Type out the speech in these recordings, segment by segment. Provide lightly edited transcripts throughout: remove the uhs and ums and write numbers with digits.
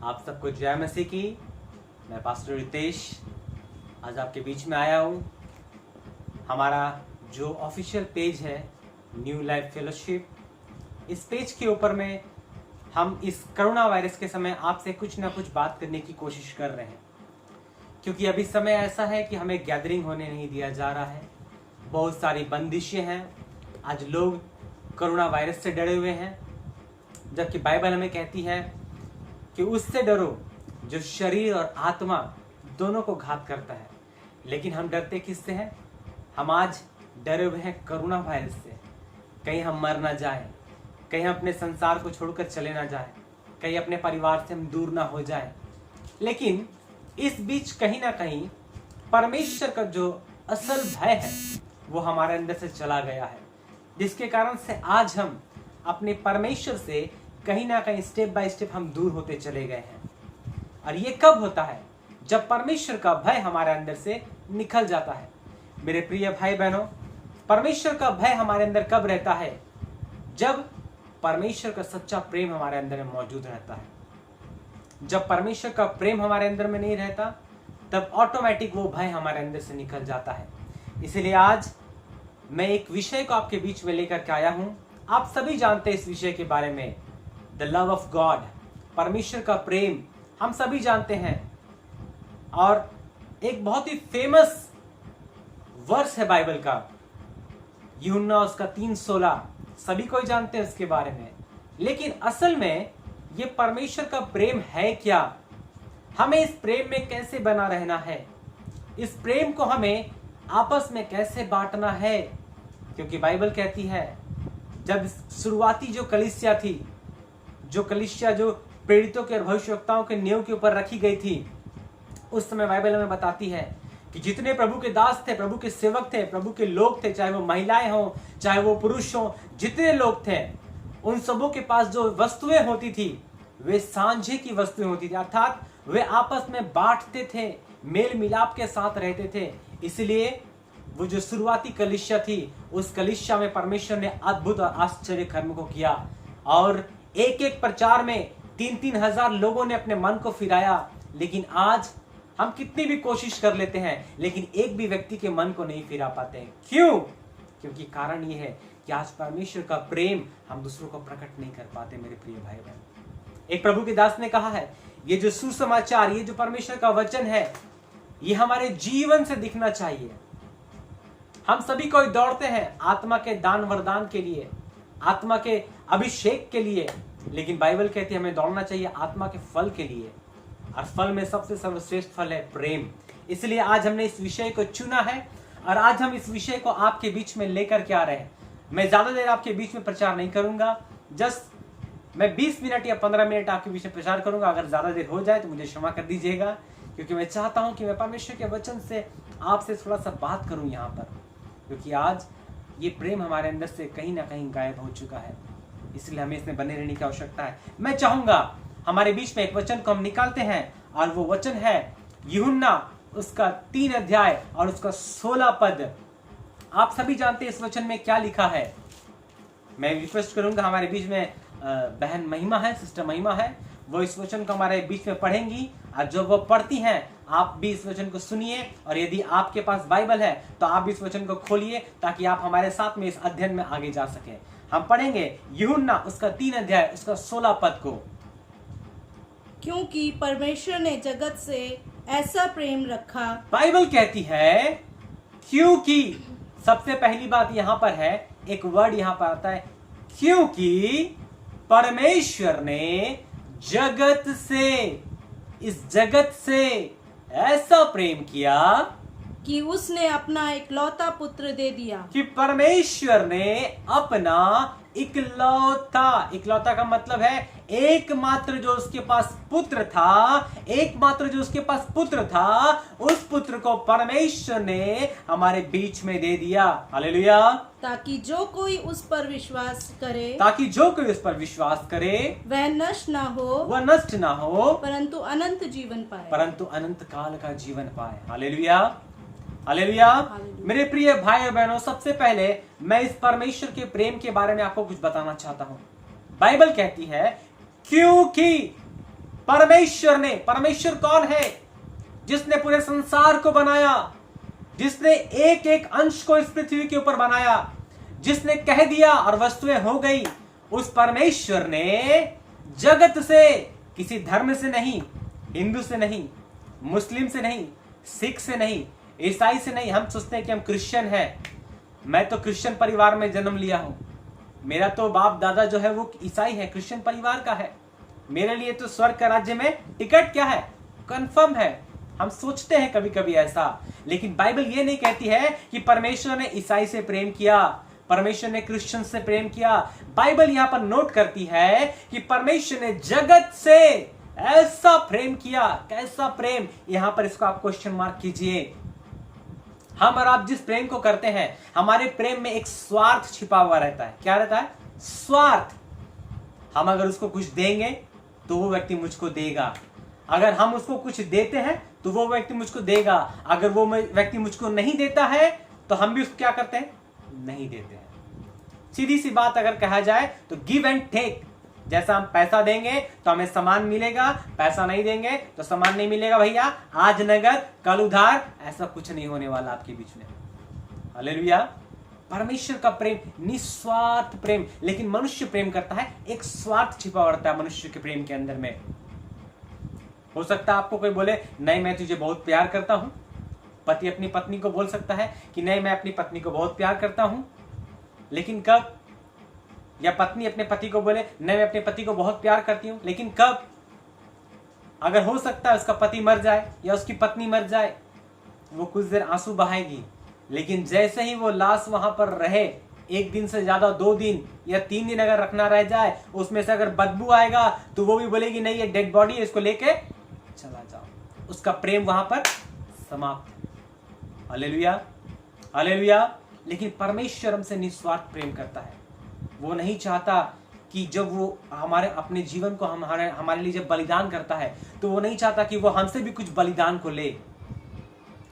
आप सबको जय मसीह की। मैं पास्टर रितेश आज आपके बीच में आया हूँ। हमारा जो ऑफिशियल पेज है न्यू लाइफ फेलोशिप, इस पेज के ऊपर में हम इस कोरोना वायरस के समय आपसे कुछ ना कुछ बात करने की कोशिश कर रहे हैं, क्योंकि अभी समय ऐसा है कि हमें गैदरिंग होने नहीं दिया जा रहा है। बहुत सारी बंदिशें हैं। आज लोग कोरोना वायरस से डरे हुए हैं, जबकि बाइबल हमें कहती है कि उससे डरो जो शरीर और आत्मा दोनों को घात करता है। लेकिन हम डरते किससे हैं? हम आज डरे हुए हैं कोरोना वायरस से। कहीं हम मर ना जाए, कहीं हम अपने संसार को छोड़कर चले ना जाए, कहीं अपने परिवार से हम दूर ना हो जाए। लेकिन इस बीच कहीं ना कहीं परमेश्वर का जो असल भय है वो हमारे अंदर से चला गया है, जिसके कारण से आज हम अपने परमेश्वर से कहीं ना कहीं स्टेप बाय स्टेप हम दूर होते चले गए हैं। और ये कब होता है? जब परमेश्वर का भय हमारे अंदर से निकल जाता है। मेरे प्रिय भाई बहनों, परमेश्वर का भय हमारे अंदर कब रहता है? जब परमेश्वर का सच्चा प्रेम हमारे अंदर में मौजूद रहता है। जब परमेश्वर का प्रेम हमारे अंदर में नहीं रहता, तब ऑटोमेटिक वो भय हमारे अंदर से निकल जाता है। इसीलिए आज मैं एक विषय को आपके बीच में लेकर के आया हूं। आप सभी जानते हैं इस विषय के बारे में, द लव ऑफ गॉड, परमेश्वर का प्रेम, हम सभी जानते हैं। और एक बहुत ही फेमस वर्स है बाइबल का, यूहन्ना उसका 3:16, सभी कोई जानते हैं उसके बारे में। लेकिन असल में ये परमेश्वर का प्रेम है क्या? हमें इस प्रेम में कैसे बना रहना है? इस प्रेम को हमें आपस में कैसे बांटना है? क्योंकि बाइबल कहती है जब शुरुआती जो कलीसिया थी, जो प्रेरितों के और भविष्यवक्ताओं के नींव के ऊपर रखी गई थी, उस समय बाइबल हमें बताती है कि जितने प्रभु के दास थे, प्रभु के सेवक थे, प्रभु के लोग थे, चाहे वो महिलाएं हों, चाहे वो पुरुष हों, जितने लोग थे, उन सबों के पास जो वस्तुएं होती थी वे सांझे की वस्तुएं होती थी, अर्थात वे आपस में बांटते थे, मेल मिलाप के साथ रहते थे। इसलिए वो जो शुरुआती कलीसिया थी, उस कलीसिया में परमेश्वर ने अद्भुत और आश्चर्य कर्म को किया और एक एक प्रचार में 3-3 हजार लोगों ने अपने मन को फिराया। लेकिन आज हम कितनी भी कोशिश कर लेते हैं, लेकिन एक भी व्यक्ति के मन को नहीं फिरा पाते हैं। क्यों? क्योंकि कारण ये है कि आज परमेश्वर का प्रेम हम दूसरों को प्रकट नहीं कर पाते। मेरे प्रिय भाई बहन, एक प्रभु के दास ने कहा है, ये जो सुसमाचार, ये जो परमेश्वर का वचन है, ये हमारे जीवन से दिखना चाहिए। हम सभी कोई दौड़ते हैं आत्मा के दान वरदान के लिए, आत्मा के अभिषेक के लिए, लेकिन बाइबल कहती है हमें दौड़ना चाहिए आत्मा के फल के लिए। और फल में सबसे सर्वश्रेष्ठ फल है प्रेम। इसलिए आज हमने इस विषय को चुना है और आज हम इस विषय को आपके बीच में लेकर के आ रहे हैं। मैं ज्यादा देर आपके बीच में प्रचार नहीं करूंगा, जस्ट मैं 20 मिनट या 15 मिनट आपके बीच में प्रचार करूंगा। अगर ज्यादा देर हो जाए तो मुझे क्षमा कर दीजिएगा, क्योंकि मैं चाहता हूं कि मैं परमेश्वर के वचन से आपसे थोड़ा सा बात करूं यहाँ पर, क्योंकि आज ये प्रेम हमारे अंदर से कहीं ना कहीं गायब हो चुका है। इसलिए हमें इसमें बने रहने की आवश्यकता है। मैं चाहूंगा हमारे बीच में एक वचन को हम निकालते हैं, और वो वचन है यूहन्ना उसका 3 अध्याय और उसका 16 पद। आप सभी जानते हैं इस वचन में क्या लिखा है। मैं रिक्वेस्ट करूंगा, हमारे बीच में बहन महिमा है, सिस्टर महिमा है, वो इस वचन को हमारे बीच में पढ़ेंगी। और जब वो पढ़ती हैं, आप भी इस वचन को सुनिए, और यदि आपके पास बाइबल है तो आप भी इस वचन को खोलिए, ताकि आप हमारे साथ में इस अध्ययन में आगे जा सके। हम पढ़ेंगे यूहन्ना उसका 3 अध्याय उसका 16 पद को। क्योंकि परमेश्वर ने जगत से ऐसा प्रेम रखा। बाइबल कहती है क्योंकि, सबसे पहली बात यहां पर है, एक वर्ड यहां पर आता है, क्योंकि परमेश्वर ने जगत से, इस जगत से ऐसा प्रेम किया कि उसने अपना इकलौता पुत्र दे दिया। कि परमेश्वर ने अपना इकलौता, इकलौता का मतलब है एकमात्र जो उसके पास पुत्र था, एकमात्र जो उसके पास पुत्र था, उस पुत्र को परमेश्वर ने हमारे बीच में दे दिया। हालेलुया। ताकि जो कोई उस पर विश्वास करे, ताकि जो कोई उस पर विश्वास करे वह नष्ट ना हो, वह नष्ट ना हो, परंतु अनंत जीवन पाए, परंतु अनंत काल का जीवन पाए। Hallelujah, hallelujah. मेरे प्रिय भाई और बहनों, सबसे पहले मैं इस परमेश्वर के प्रेम के बारे में आपको कुछ बताना चाहता हूं। बाइबल कहती है क्योंकि परमेश्वर कौन है? जिसने पूरे संसार को बनाया, जिसने एक एक अंश को इस पृथ्वी के ऊपर बनाया, जिसने कह दिया और वस्तुएं हो गई, उस परमेश्वर ने जगत से, किसी धर्म से नहीं, हिंदू से नहीं, मुस्लिम से नहीं, सिख से नहीं, ईसाई से नहीं। हम सोचते हैं कि हम क्रिश्चियन हैं। मैं तो क्रिश्चियन परिवार में जन्म लिया हूं। मेरा तो बाप दादा जो है वो ईसाई है, क्रिश्चियन परिवार का है। मेरे लिए तो स्वर्ग का राज्य में टिकट क्या है, कंफर्म है। हम सोचते हैं कभी कभी ऐसा, लेकिन बाइबल ये नहीं कहती है कि परमेश्वर ने ईसाई से प्रेम किया, परमेश्वर ने क्रिश्चियन से प्रेम किया। बाइबल यहां पर नोट करती है कि परमेश्वर ने जगत से ऐसा प्रेम किया। कैसा प्रेम? यहां पर इसको आप क्वेश्चन मार्क कीजिए। हम और आप जिस प्रेम को करते हैं, हमारे प्रेम में एक स्वार्थ छिपा हुआ रहता है। क्या रहता है? स्वार्थ। हम अगर उसको कुछ देंगे तो वो व्यक्ति मुझको देगा, अगर हम उसको कुछ देते हैं तो वो व्यक्ति मुझको देगा, अगर वो व्यक्ति मुझको नहीं देता है तो हम भी उसको क्या करते हैं? नहीं देते हैं। सीधी सी बात अगर कहा जाए तो गिव एंड टेक। जैसा हम पैसा देंगे तो हमें सामान मिलेगा, पैसा नहीं देंगे तो सामान नहीं मिलेगा। भैया आज नगद कल उधार, ऐसा कुछ नहीं होने वाला आपके बीच में। हालेलुया। परमेश्वर का प्रेम निस्वार्थ प्रेम, लेकिन मनुष्य प्रेम करता है, एक स्वार्थ छिपा रहता है मनुष्य के प्रेम के अंदर में। हो सकता है आपको कोई बोले नहीं मैं तुझे बहुत प्यार करता हूं। पति अपनी पत्नी को बोल सकता है कि नहीं मैं अपनी पत्नी को बहुत प्यार करता हूं, लेकिन कब? या पत्नी अपने पति को बोले नहीं मैं अपने पति को बहुत प्यार करती हूं, लेकिन कब? अगर हो सकता है उसका पति मर जाए या उसकी पत्नी मर जाए, वो कुछ देर आंसू बहाएगी, लेकिन जैसे ही वो लाश वहां पर रहे, एक दिन से ज्यादा 2 दिन या 3 दिन अगर रखना रह जाए, उसमें से अगर बदबू आएगा तो वो भी बोलेगी नहीं ये डेड बॉडी है, इसको लेके चला जाओ। उसका प्रेम वहां पर समाप्त। Hallelujah, hallelujah. लेकिन परमेश्वर हमसे निस्वार्थ प्रेम करता है। वो नहीं चाहता कि जब वो हमारे अपने जीवन को हमारे लिए जब बलिदान करता है तो वो नहीं चाहता कि वो हमसे भी कुछ बलिदान को ले,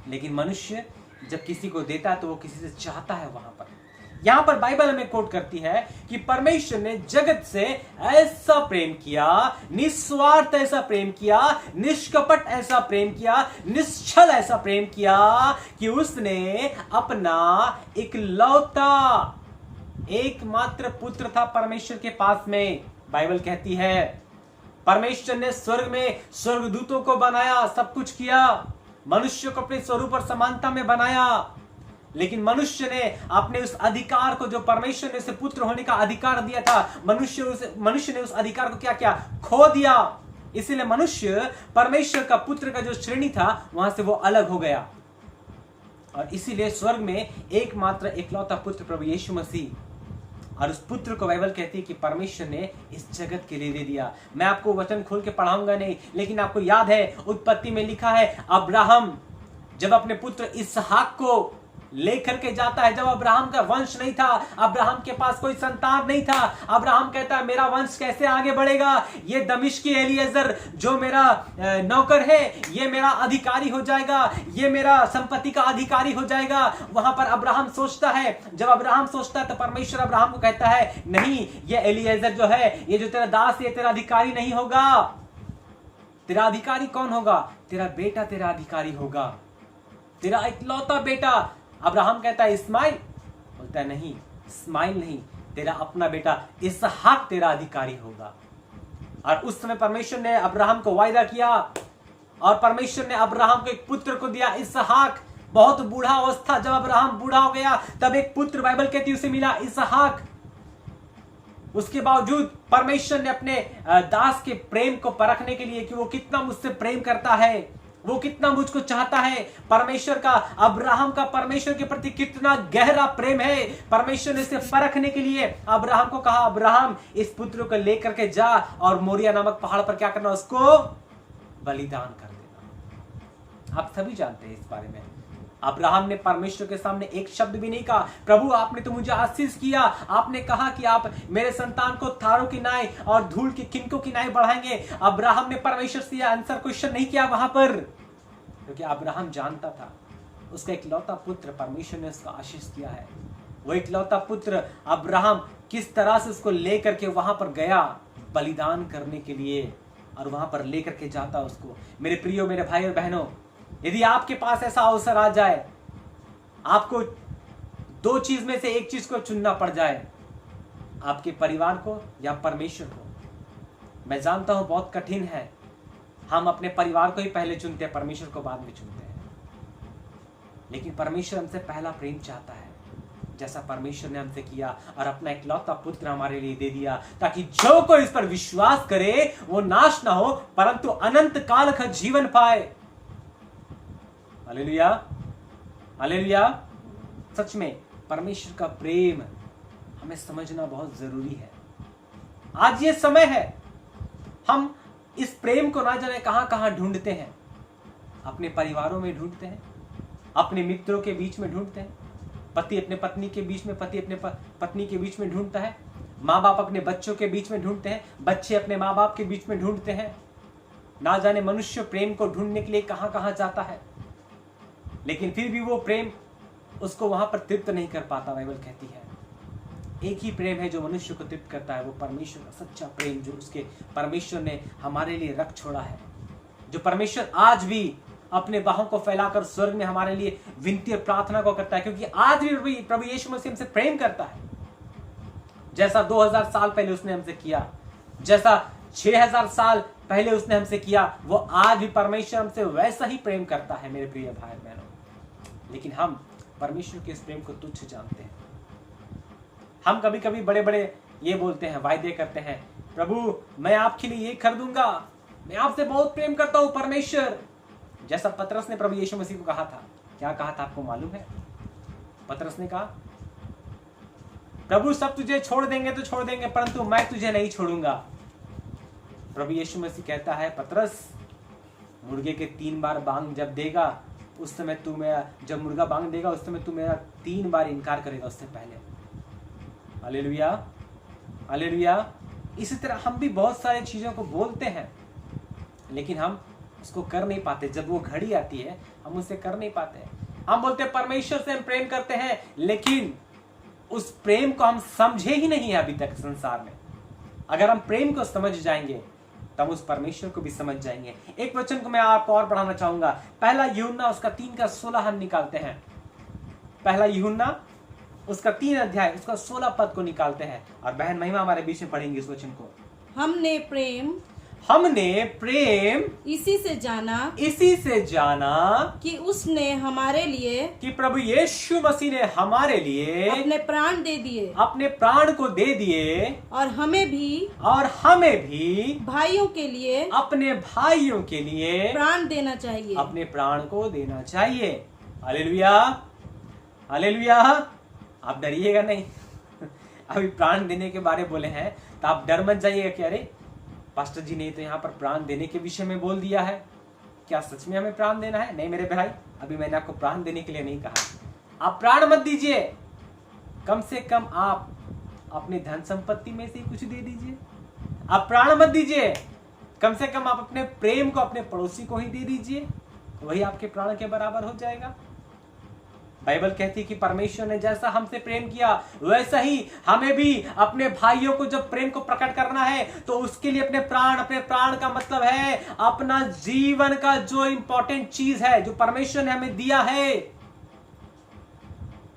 लेकिन मनुष्य जब किसी को देता है तो वो किसी से चाहता है। वहां पर यहां पर बाइबल हमें कोट करती है कि परमेश्वर ने जगत से ऐसा प्रेम किया, निस्वार्थ ऐसा प्रेम किया, निष्कपट ऐसा प्रेम किया, निश्चल ऐसा प्रेम किया कि उसने अपना इकलौता एकमात्र पुत्र था परमेश्वर के पास में। बाइबल कहती है परमेश्वर ने स्वर्ग में स्वर्गदूतों को बनाया, सब कुछ किया, मनुष्य को अपने स्वरूप और समानता में बनाया, लेकिन मनुष्य ने अपने उस अधिकार को, जो परमेश्वर ने उसे पुत्र होने का अधिकार दिया था, मनुष्य ने उस अधिकार को क्या किया? खो दिया। इसीलिए मनुष्य परमेश्वर का पुत्र का जो श्रेणी था वहां से वो अलग हो गया, और इसीलिए स्वर्ग में एकमात्र इकलौता पुत्र प्रभु यीशु मसीह, और उस पुत्र को बाइबल कहती है कि परमेश्वर ने इस जगत के लिए दे दिया। मैं आपको वचन खोल के पढ़ाऊंगा नहीं, लेकिन आपको याद है उत्पत्ति में लिखा है अब्राहम जब अपने पुत्र इसहाक को लेकर के जाता है, जब अब्राहम का वंश नहीं था, अब्राहम के पास कोई संतान नहीं था, अब्राहम कहता है मेरा वंश कैसे आगे बढ़ेगा? ये दमिश्की एलिएजर जो मेरा नौकर है ये मेरा अधिकारी हो जाएगा, ये मेरा संपत्ति का अधिकारी हो जाएगा। वहां पर अब्राहम सोचता है, जब अब्राहम सोचता है तो परमेश्वर अब्राहम को कहता है नहीं, ये एलिएजर जो है, ये जो तेरा दास, ये तेरा अधिकारी नहीं होगा। तेरा अधिकारी कौन होगा? तेरा बेटा तेरा अधिकारी होगा, तेरा इकलौता बेटा। अब्राहम कहता है इस्माइल, बोलता है नहीं इस्माइल नहीं, तेरा अपना बेटा इसहाक तेरा अधिकारी होगा। और उस समय परमेश्वर ने अब्राहम को वायदा किया, और परमेश्वर ने अब्राहम को एक पुत्र को दिया इसहाक। बहुत बूढ़ा अवस्था, जब अब्राहम बूढ़ा हो गया तब एक पुत्र बाइबल कहती है उसे मिला इसहाक। उसके बावजूद परमेश्वर ने अपने दास के प्रेम को परखने के लिए कि वो कितना मुझसे प्रेम करता है, वो कितना मुझको चाहता है, परमेश्वर का अब्राहम का परमेश्वर के प्रति कितना गहरा प्रेम है, परमेश्वर ने इसे परखने के लिए अब्राहम को कहा अब्राहम इस पुत्र को लेकर के जा और मोरिया नामक पहाड़ पर क्या करना? उसको बलिदान कर देना। आप सभी जानते हैं इस बारे में। अब्राहम ने परमेश्वर के सामने एक शब्द भी नहीं कहा, प्रभु आपने तो मुझे आशीष किया, आपने कहा कि आप मेरे संतान को थारों की नाई और धूल की किनकों की नाई बढ़ाएंगे। अब्राहम ने परमेश्वर से आंसर क्वेश्चन नहीं किया वहां पर, क्योंकि अब्राहम जानता था उसका इकलौता पुत्र परमेश्वर ने उसको आशीष किया है। वो इकलौता पुत्र अब्राहम किस तरह से उसको लेकर के वहां पर गया बलिदान करने के लिए, और वहां पर लेकर के जाता उसको। मेरे प्रियो, मेरे भाई और बहनों, यदि आपके पास ऐसा अवसर आ जाए, आपको दो चीज में से एक चीज को चुनना पड़ जाए, आपके परिवार को या परमेश्वर को, मैं जानता हूं बहुत कठिन है। हम अपने परिवार को ही पहले चुनते हैं, परमेश्वर को बाद में चुनते हैं। लेकिन परमेश्वर हमसे पहला प्रेम चाहता है, जैसा परमेश्वर ने हमसे किया और अपना इकलौता पुत्र हमारे लिए दे दिया, ताकि जो कोई इस पर विश्वास करे वो नाश ना हो परंतु अनंत काल का जीवन पाए। Hallelujah, hallelujah. सच में परमेश्वर का प्रेम हमें समझना बहुत जरूरी है। आज ये समय है, हम इस प्रेम को ना जाने कहां कहां ढूंढते हैं। अपने परिवारों में ढूंढते हैं, अपने मित्रों के बीच में ढूंढते हैं, पति अपने पत्नी के बीच में, पति अपने पत्नी के बीच में ढूंढता है, माँ बाप अपने बच्चों के बीच में ढूंढते हैं, बच्चे अपने माँ बाप के बीच में ढूंढते हैं। ना जाने मनुष्य प्रेम को ढूंढने के लिए कहां कहां जाता है, लेकिन फिर भी वो प्रेम उसको वहां पर तृप्त नहीं कर पाता। बाइबल कहती है एक ही प्रेम है जो मनुष्य को तृप्त करता है, वो परमेश्वर का सच्चा प्रेम, जो उसके परमेश्वर ने हमारे लिए रख छोड़ा है, जो परमेश्वर आज भी अपने बाहों को फैलाकर स्वर्ग में हमारे लिए विनती और प्रार्थना को करता है, क्योंकि आज भी प्रभु यीशु मसीह हमसे प्रेम करता है। जैसा 2000 साल पहले उसने हमसे किया, जैसा 6000 साल पहले उसने हमसे किया, वो आज भी परमेश्वर हमसे वैसा ही प्रेम करता है मेरे प्रिय भाई बहनों। लेकिन हम परमेश्वर के इस प्रेम को तुच्छ जानते हैं। हम कभी कभी बड़े बड़े ये बोलते हैं, वायदे करते हैं, प्रभु मैं आपके लिए ये कर दूंगा, मैं आपसे बहुत प्रेम करता हूं परमेश्वर। जैसा पतरस ने प्रभु यीशु मसीह को कहा था। क्या कहा था आपको मालूम है? पतरस ने कहा, प्रभु सब तुझे छोड़ देंगे तो छोड़ देंगे परंतु मैं तुझे नहीं छोड़ूंगा। प्रभु यीशु मसीह कहता है, पतरस मुर्गे के 3 बार बांग जब देगा उस समय तू मेरा, जब मुर्गा बांग देगा उस समय तू मेरा 3 बार इनकार करेगा उससे पहले। Hallelujah, hallelujah. इसी तरह हम भी बहुत सारी चीजों को बोलते हैं लेकिन हम उसको कर नहीं पाते। जब वो घड़ी आती है हम उसे कर नहीं पाते। हम बोलते हैं परमेश्वर से हम प्रेम करते हैं, लेकिन उस प्रेम को हम समझे ही नहीं है अभी तक संसार में। अगर हम प्रेम को समझ जाएंगे तो हम उस परमेश्वर को भी समझ जाएंगे। एक वचन को मैं आपको और पढ़ाना चाहूंगा, पहला यूहन्ना उसका 3:16 हम निकालते हैं। पहला यूहन्ना उसका 3 अध्याय उसका 16 पद को निकालते हैं और बहन महिमा हमारे बीच में पढ़ेंगे इस वचन को। हमने प्रेम इसी से जाना कि उसने हमारे लिए, कि प्रभु यीशु मसीह ने हमारे लिए अपने प्राण को दे दिए और हमें भी भाइयों के लिए, अपने भाइयों के लिए प्राण देना चाहिए, अपने प्राण को देना चाहिए। Hallelujah, hallelujah. आप डरिएगा नहीं। अभी प्राण देने के बारे बोले हैं तो आप डर मत जाइएगा कि अरे पास्टर जी ने तो यहाँ पर प्राण देने के विषय में बोल दिया है, क्या सच में हमें प्राण देना है? नहीं मेरे भाई, अभी मैंने आपको प्राण देने के लिए नहीं कहा। आप प्राण मत दीजिए, कम से कम आप अपने धन संपत्ति में से ही कुछ दे दीजिए। आप प्राण मत दीजिए, कम से कम आप अपने प्रेम को अपने पड़ोसी को ही दे दीजिए, वही आपके प्राण के बराबर हो जाएगा। बाइबल कहती है कि परमेश्वर ने जैसा हमसे प्रेम किया वैसा ही हमें भी अपने भाइयों को जब प्रेम को प्रकट करना है तो उसके लिए अपने प्राण का मतलब है अपना जीवन का जो इंपॉर्टेंट चीज है जो परमेश्वर ने हमें दिया है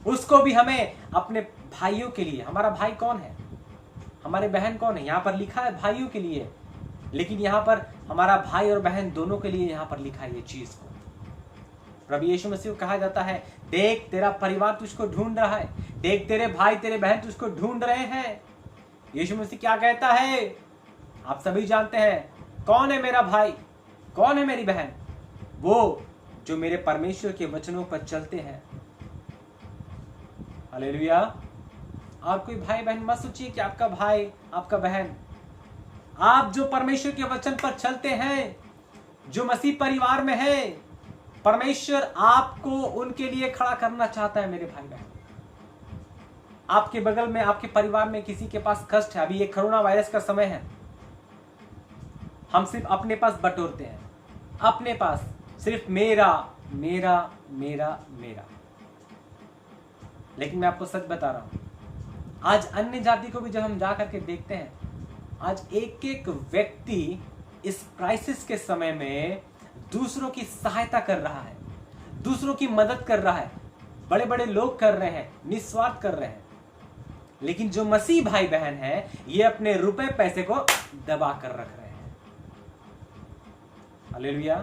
उसको भी हमें अपने भाइयों के लिए। हमारा भाई कौन है? हमारे बहन कौन है? यहां पर लिखा है भाइयों के लिए, लेकिन यहां पर हमारा भाई और बहन दोनों के लिए यहां पर लिखा है ये चीज को। प्रभु यीशु मसीह को कहा जाता है, देख तेरा परिवार तुझको ढूंढ रहा है, देख तेरे भाई तेरे बहन तुझको ढूंढ रहे हैं। यीशु मसीह क्या कहता है? आप सभी जानते हैं कौन है मेरा भाई, कौन है मेरी बहन? वो जो मेरे परमेश्वर के वचनों पर चलते हैं। हालेलुया। और कोई भाई बहन मत सोचिए कि आपका भाई आपका बहन, आप जो परमेश्वर के वचन पर चलते हैं, जो मसीह परिवार में है, परमेश्वर आपको उनके लिए खड़ा करना चाहता है। मेरे भाई बहन, आपके बगल में आपके परिवार में किसी के पास कष्ट है, अभी ये कोरोना वायरस का समय है, हम सिर्फ अपने पास बटोरते हैं, अपने पास सिर्फ मेरा मेरा मेरा मेरा। लेकिन मैं आपको सच बता रहा हूं, आज अन्य जाति को भी जब हम जा करके देखते हैं, आज एक एक व्यक्ति इस क्राइसिस के समय में दूसरों की सहायता कर रहा है, दूसरों की मदद कर रहा है। बड़े बड़े लोग कर रहे हैं, निस्वार्थ कर रहे हैं, लेकिन जो मसीह भाई बहन है ये अपने रुपए पैसे को दबा कर रख रहे हैं। हालेलुया।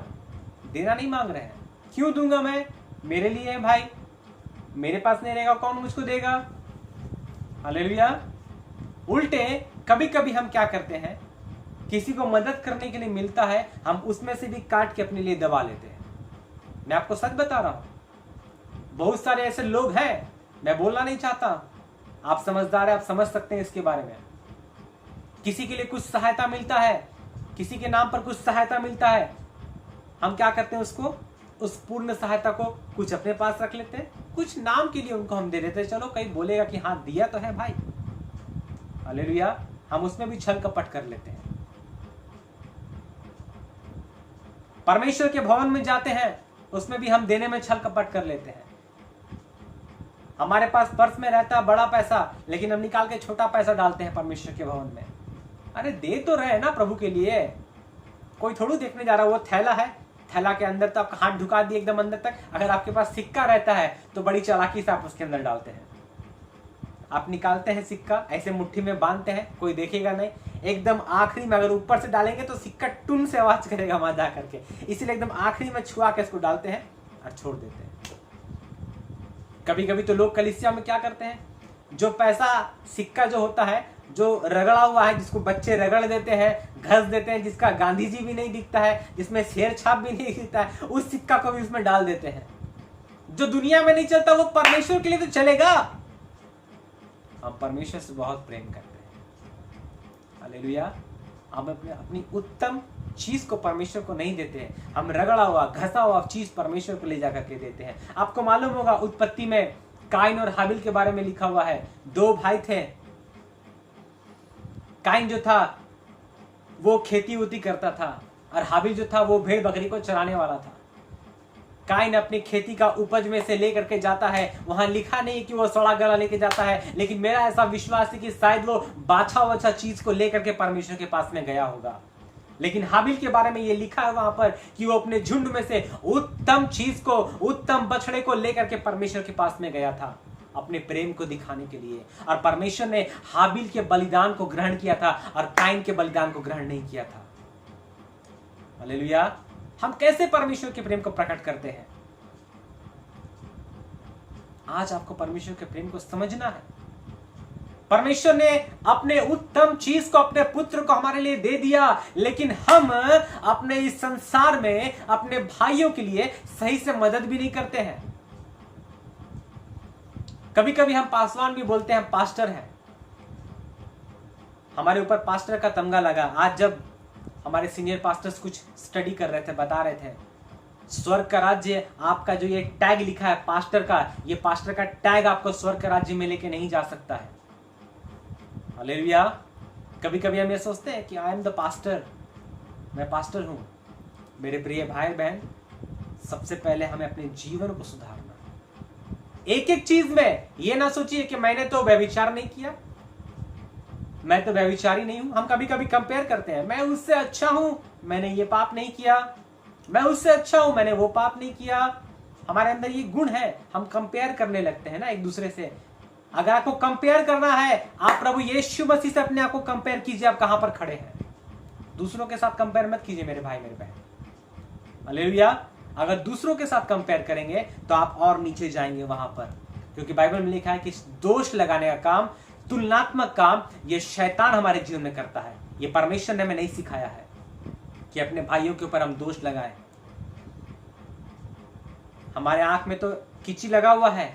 देना नहीं मांग रहे हैं। क्यों दूंगा मैं? मेरे लिए है भाई, मेरे पास नहीं रहेगा कौन मुझको देगा? हालेलुया। उल्टे कभी कभी हम क्या करते हैं, किसी को मदद करने के लिए मिलता है, हम उसमें से भी काट के अपने लिए दबा लेते हैं। मैं आपको सच बता रहा हूं, बहुत सारे ऐसे लोग हैं, मैं बोलना नहीं चाहता, आप समझदार हैं, आप समझ सकते हैं इसके बारे में। किसी के लिए कुछ सहायता मिलता है, किसी के नाम पर कुछ सहायता मिलता है, हम क्या करते हैं, उसको, उस पूर्ण सहायता को कुछ अपने पास रख लेते हैं, कुछ नाम के लिए उनको हम दे देते हैं। चलो कहीं बोलेगा कि हाँ दिया तो है भाई। हालेलुया। हम उसमें भी छल कपट कर लेते हैं। परमेश्वर के भवन में जाते हैं, उसमें भी हम देने में छल कपट कर लेते हैं। हमारे पास पर्स में रहता है बड़ा पैसा, लेकिन हम निकाल के छोटा पैसा डालते हैं परमेश्वर के भवन में। अरे दे तो रहे ना प्रभु के लिए, कोई थोड़ी देखने जा रहा। वो थैला है, थैला के अंदर तो आप हाथ ढुका दिए एकदम अंदर तक। अगर आपके पास सिक्का रहता है तो बड़ी चालाकी से आप उसके अंदर डालते हैं। आप निकालते हैं सिक्का, ऐसे मुट्ठी में बांधते हैं, कोई देखेगा नहीं। एकदम आखिरी में अगर ऊपर से डालेंगे तो सिक्का टुन से आवाज करेगा वहां जा करके, इसीलिए एकदम आखिरी में छुआ के इसको डालते हैं और छोड़ देते हैं। कभी कभी तो लोग कलीसिया में क्या करते हैं, जो पैसा सिक्का जो होता है, जो रगड़ा हुआ है, जिसको बच्चे रगड़ देते हैं, घस देते हैं, जिसका गांधी जी भी नहीं दिखता है, जिसमें शेर छाप भी नहीं दिखता है, उस सिक्का को भी उसमें डाल देते हैं। जो दुनिया में नहीं चलता वो परमेश्वर के लिए तो चलेगा। हम परमेश्वर से बहुत प्रेम करते हैं। हालेलुया। हम अपनी उत्तम चीज को परमेश्वर को नहीं देते हैं, हम रगड़ा हुआ घसा हुआ चीज परमेश्वर को ले जाकर के देते हैं। आपको मालूम होगा उत्पत्ति में काइन और हाबिल के बारे में लिखा हुआ है। दो भाई थे। काइन जो था वो खेती उती करता था, और हाबिल जो था वो भेड़ बकरी को चराने वाला था। काइन अपनी खेती का उपज में से लेकर के जाता है, वहां लिखा नहीं कि वो सड़ा गला लेके जाता है, लेकिन मेरा ऐसा विश्वास है कि शायद वो बाछा वछा चीज को लेकर के परमेश्वर के पास में गया होगा। लेकिन हाबिल के बारे में ये लिखा है वहां पर कि वो अपने झुंड में से उत्तम चीज को, उत्तम बछड़े को लेकर के परमेश्वर के पास में गया था, अपने प्रेम को दिखाने के लिए। और परमेश्वर ने हाबिल के बलिदान को ग्रहण किया था और काइन के बलिदान को ग्रहण नहीं किया था। हालेलुया। हम कैसे परमेश्वर के प्रेम को प्रकट करते हैं? आज आपको परमेश्वर के प्रेम को समझना है। परमेश्वर ने अपने उत्तम चीज को, अपने पुत्र को हमारे लिए दे दिया, लेकिन हम अपने इस संसार में अपने भाइयों के लिए सही से मदद भी नहीं करते हैं। कभी कभी हम पासवान भी बोलते हैं, पास्टर हैं, हमारे ऊपर पास्टर का तमगा लगा। आज जब हमारे सीनियर पास्टर्स कुछ स्टडी कर रहे थे, बता रहे थे, स्वर्ग का राज्य, आपका जो ये टैग लिखा है पास्टर का, ये पास्टर का टैग आपको स्वर्ग का राज्य में लेके नहीं जा सकता है। हालेलुया। कभी कभी हम ये सोचते हैं कि आई एम द पास्टर, मैं पास्टर हूं। मेरे प्रिय भाई बहन, सबसे पहले हमें अपने जीवन को सुधारना है। एक एक चीज में ये ना सोचिए कि मैंने तो व्यभिचार नहीं किया, मैं तो व्यभिचारी नहीं हूं। हम कभी कभी कंपेयर करते हैं, मैं उससे अच्छा हूं, मैंने ये पाप नहीं किया, मैं उससे अच्छा हूं, मैंने वो पाप नहीं किया। हमारे अंदर ये गुण है, हम कंपेयर करने लगते हैं ना एक दूसरे से। अगर आपको कंपेयर करना है, आप प्रभु यीशु मसीह से अपने आप को कंपेयर कीजिए, आप कहां पर खड़े हैं। दूसरों के साथ कंपेयर मत कीजिए मेरे भाई मेरे बहन। हालेलुया। अगर दूसरों के साथ कंपेयर करेंगे तो आप और नीचे जाएंगे वहां पर, क्योंकि बाइबल में लिखा है कि दोष लगाने का काम, तुलनात्मक काम, ये शैतान हमारे जीवन में करता है। ये परमेश्वर ने हमें नहीं सिखाया है कि अपने भाइयों के ऊपर हम दोष लगाएं। हमारे आंख में तो कीची लगा हुआ है,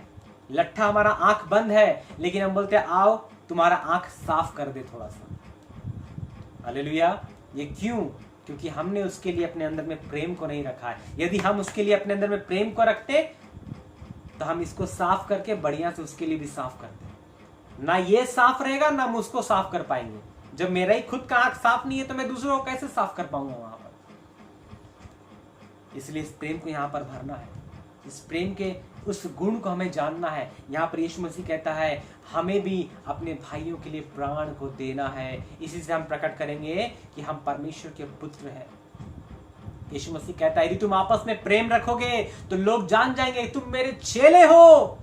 लट्ठा हमारा आंख बंद है, लेकिन हम बोलते हैं आओ तुम्हारा आंख साफ कर दे थोड़ा सा। हालेलुया। ये क्यों? क्योंकि हमने उसके लिए अपने अंदर में प्रेम को नहीं रखा है। यदि हम उसके लिए अपने अंदर में प्रेम को रखते तो हम इसको साफ करके बढ़िया से उसके लिए भी साफ करते। ना ये साफ रहेगा ना हम उसको साफ कर पाएंगे। जब मेरा ही खुद का आंख साफ नहीं है तो मैं दूसरों को कैसे साफ कर पाऊंगा वहां पर? इसलिए इस प्रेम को यहां पर भरना है। इस प्रेम के उस गुण को हमें जानना है। यहाँ पर यीशु मसीह कहता है हमें भी अपने भाइयों के लिए प्राण को देना है। इसी से हम प्रकट करेंगे कि हम परमेश्वर के पुत्र हैं। यीशु मसीह कहता है यदि तुम आपस में प्रेम रखोगे तो लोग जान जाएंगे तुम मेरे चेले हो।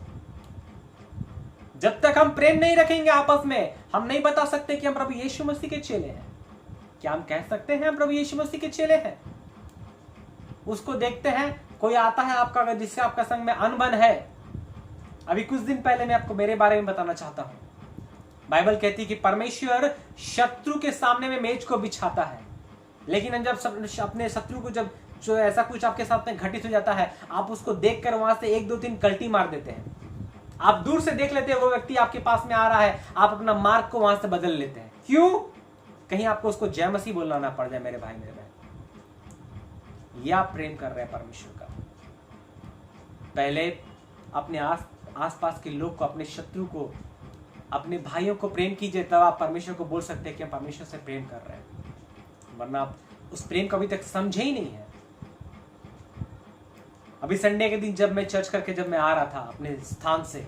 जब तक हम प्रेम नहीं रखेंगे आपस में, हम नहीं बता सकते कि हम प्रभु यीशु मसीह के चेले हैं। क्या हम कह सकते हैं हम प्रभु यीशु मसीह के चेले हैं? उसको देखते हैं, कोई आता है आपका जिससे आपका संग में अनबन है। अभी कुछ दिन पहले मैं आपको मेरे बारे में बताना चाहता हूं। बाइबल कहती है कि परमेश्वर शत्रु के सामने में मेज को बिछाता है, लेकिन जब अपने शत्रु को जब जो ऐसा कुछ आपके साथ में घटित हो जाता है, आप उसको देखकर वहां से 1 2 3 कल्टी मार देते हैं। आप दूर से देख लेते हैं वो व्यक्ति आपके पास में आ रहा है, आप अपना मार्ग को वहां से बदल लेते हैं। क्यों? कहीं आपको उसको जय मसीह बोलना ना पड़ जाए मेरे भाई मेरे बहन। ये आप प्रेम कर रहे हैं परमेश्वर का। पहले अपने आसपास के लोग को, अपने शत्रु को, अपने भाइयों को प्रेम कीजिए, तब आप परमेश्वर को बोल सकते हैं कि हम परमेश्वर से प्रेम कर रहे हैं। वरना आप उस प्रेम को अभी तक समझे ही नहीं है। अभी संडे के दिन जब मैं चर्च करके जब मैं आ रहा था अपने स्थान से,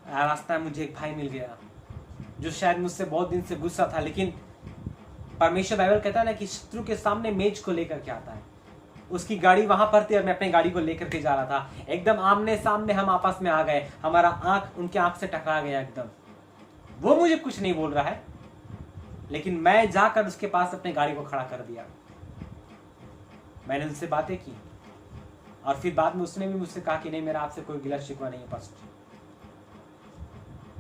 रास्ता में मुझे एक भाई मिल गया जो शायद मुझसे बहुत दिन से गुस्सा था, लेकिन परमेश्वर बाइबल कहता है ना कि शत्रु के सामने मेज को लेकर के आता है। उसकी गाड़ी वहां पर थी और मैं अपनी गाड़ी को लेकर के जा रहा था। एकदम आमने सामने हम आपस में आ गए, हमारा आंख उनके आंख से टकरा गया एकदम। वो मुझे कुछ नहीं बोल रहा है, लेकिन मैं जाकर उसके पास अपनी गाड़ी को खड़ा कर दिया। मैंने उनसे बातें की और फिर बाद में उसने भी मुझसे कहा कि नहीं, मेरा आपसे कोई गिला शिकवा नहीं है पास्टर।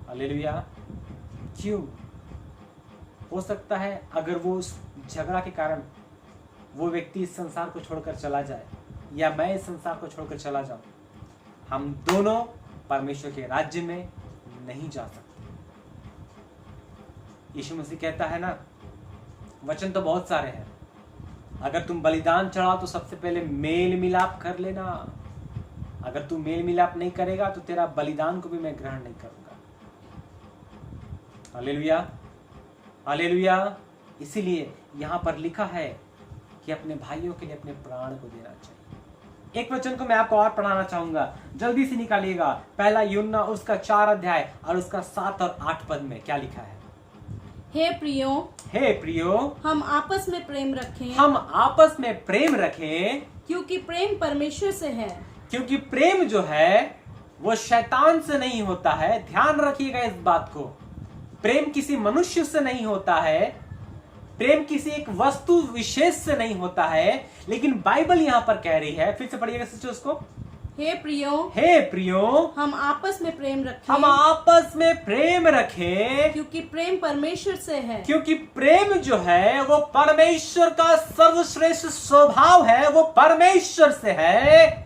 हालेलुया। क्यों? हो सकता है अगर वो उस झगड़ा के कारण वो व्यक्ति इस संसार को छोड़कर चला जाए, या मैं इस संसार को छोड़कर चला जाऊं, हम दोनों परमेश्वर के राज्य में नहीं जा सकते। यीशु मसीह कहता है ना, वचन तो बहुत सारे हैं, अगर तुम बलिदान चढ़ाओ तो सबसे पहले मेल मिलाप कर लेना। अगर तू मेल मिलाप नहीं करेगा तो तेरा बलिदान को भी मैं ग्रहण नहीं करूंगा। Hallelujah, hallelujah. इसीलिए यहां पर लिखा है कि अपने भाइयों के लिए अपने प्राण को देना चाहिए। एक वचन को मैं आपको और पढ़ाना चाहूंगा, जल्दी से निकालिएगा। पहला यूहन्ना उसका 4 अध्याय और उसका 7 और 8 पद में क्या लिखा है? हे प्रियो, हम आपस में प्रेम रखें। हम आपस में प्रेम रखें, क्योंकि प्रेम परमेश्वर से है। क्योंकि प्रेम जो है वो शैतान से नहीं होता है। ध्यान रखिएगा इस बात को। प्रेम किसी मनुष्य से नहीं होता है, प्रेम किसी एक वस्तु विशेष से नहीं होता है, लेकिन बाइबल यहां पर कह रही है, फिर से पढ़िएगा सिस्टर उसको। हे प्रियो, हम आपस में प्रेम रखें। हम आपस में प्रेम रखें, क्योंकि प्रेम परमेश्वर से है। क्योंकि प्रेम जो है वो परमेश्वर का सर्वश्रेष्ठ स्वभाव है, वो परमेश्वर से है।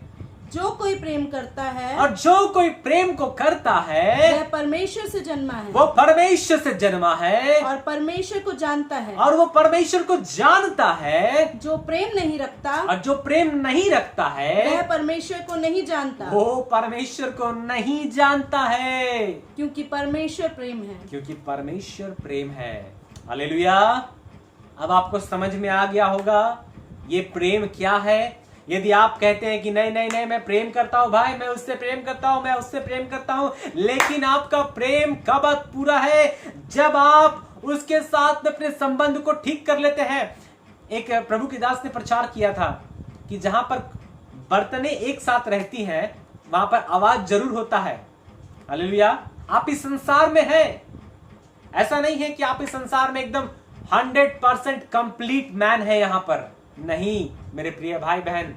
जो कोई प्रेम करता है, और जो कोई प्रेम को करता है, वह परमेश्वर से जन्मा है। वो परमेश्वर से जन्मा है और परमेश्वर को जानता है। और वो परमेश्वर को जानता है। जो प्रेम नहीं रखता, और जो प्रेम नहीं रखता है, वह परमेश्वर को नहीं जानता। वो परमेश्वर को नहीं जानता है, क्योंकि परमेश्वर प्रेम है। क्योंकि परमेश्वर प्रेम है। हालेलुया। अब आपको समझ में आ गया होगा ये प्रेम क्या है। यदि आप कहते हैं कि नहीं नहीं नहीं, मैं प्रेम करता हूं भाई, मैं उससे प्रेम करता हूं, मैं उससे प्रेम करता हूं, लेकिन आपका प्रेम कब पूरा है? जब आप उसके साथ में अपने संबंध को ठीक कर लेते हैं। एक प्रभु के दास ने प्रचार किया था कि जहां पर बर्तनें एक साथ रहती हैं वहां पर आवाज जरूर होता है। हालेलुया। आप इस संसार में हैं, ऐसा नहीं है कि आप इस संसार में एकदम 100% कंप्लीट मैन है यहां पर। नहीं मेरे प्रिय भाई बहन,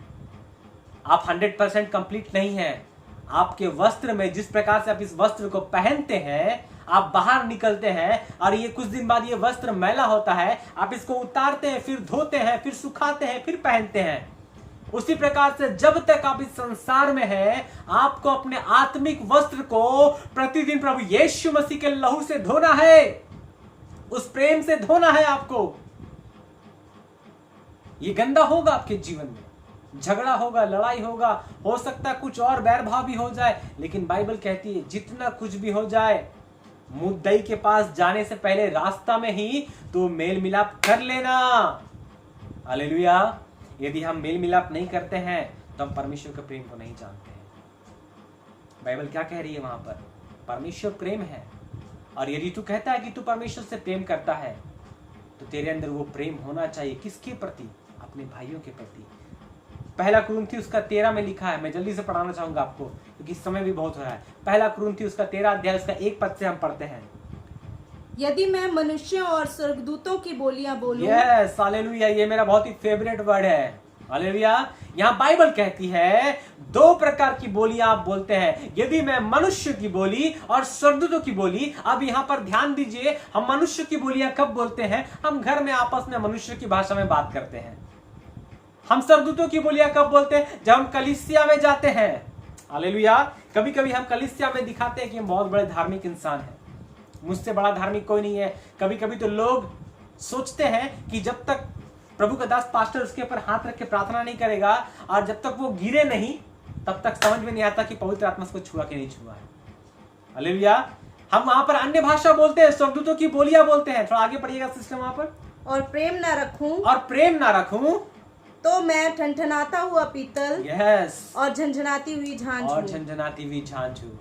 आप 100% कंप्लीट नहीं हैं। आपके वस्त्र में जिस प्रकार से आप इस वस्त्र को पहनते हैं, आप बाहर निकलते हैं और ये कुछ दिन बाद ये वस्त्र मैला होता है, आप इसको उतारते हैं, फिर धोते हैं, फिर सुखाते हैं, फिर पहनते हैं। उसी प्रकार से जब तक आप इस संसार में हैं, आपको अपने आत्मिक वस्त्र को प्रतिदिन प्रभु यीशु मसीह के लहू से धोना है, उस प्रेम से धोना है आपको। ये गंदा होगा आपके जीवन में, झगड़ा होगा, लड़ाई होगा, हो सकता है कुछ और बैर भाव भी हो जाए, लेकिन बाइबल कहती है जितना कुछ भी हो जाए, मुद्दई के पास जाने से पहले रास्ता में ही तो मेल मिलाप कर लेना। हालेलुया। यदि हम मेल मिलाप नहीं करते हैं तो हम परमेश्वर के प्रेम को नहीं जानते हैं। बाइबल क्या कह रही है वहां पर? परमेश्वर प्रेम है, और यदि तू कहता है कि तू परमेश्वर से प्रेम करता है तो तेरे अंदर वो प्रेम होना चाहिए। किसके प्रति? अपने भाइयों के प्रति। पहला कुरिन्थियों उसका 13 में लिखा है, मैं जल्दी से पढ़ाना चाहूंगा आपको क्योंकि समय भी बहुत हो रहा है। पहला कुरिन्थियों उसका 13 अध्याय उसका 1 पद से हम पढ़ते हैं। यदि मैं मनुष्यों और स्वर्गदूतों की बोलियां बोलूं, यस, हालेलुया, ये मेरा बहुत ही फेवरेट वर्ड है, हालेलुया। यहाँ बाइबल कहती है 2 प्रकार की बोलियां आप बोलते हैं, यदि मैं मनुष्य की बोली और स्वर्गदूतों की बोली। अब यहाँ पर ध्यान दीजिए, हम मनुष्य की बोलियां कब बोलते हैं? हम घर में आपस में मनुष्य की भाषा में बात करते हैं। हम स्वर्गदूतों की बोलियां कब बोलते हैं? जब हम कलीसिया में जाते हैं, हालेलुया। कभी कभी हम कलीसिया में दिखाते हैं कि हम बहुत बड़े धार्मिक इंसान हैं, मुझसे बड़ा धार्मिक कोई नहीं है। कभी कभी तो लोग सोचते हैं कि जब तक प्रभु का दास पास्टर उसके ऊपर हाथ रख के प्रार्थना नहीं करेगा और जब तक वो गिरे नहीं तब तक समझ में नहीं आता कि पवित्र आत्मा को छुआ कि नहीं छुआ है। हालेलुया। हम वहां पर अन्य भाषा बोलते हैं, स्वर्गदूतों की बोलियां बोलते हैं। थोड़ा आगे पढ़िएगा सिस्टम वहां पर। और प्रेम ना रखूं तो मैं ठनठनाता हुआ पीतल, यस, और झंझनाती हुई झांझ हूं।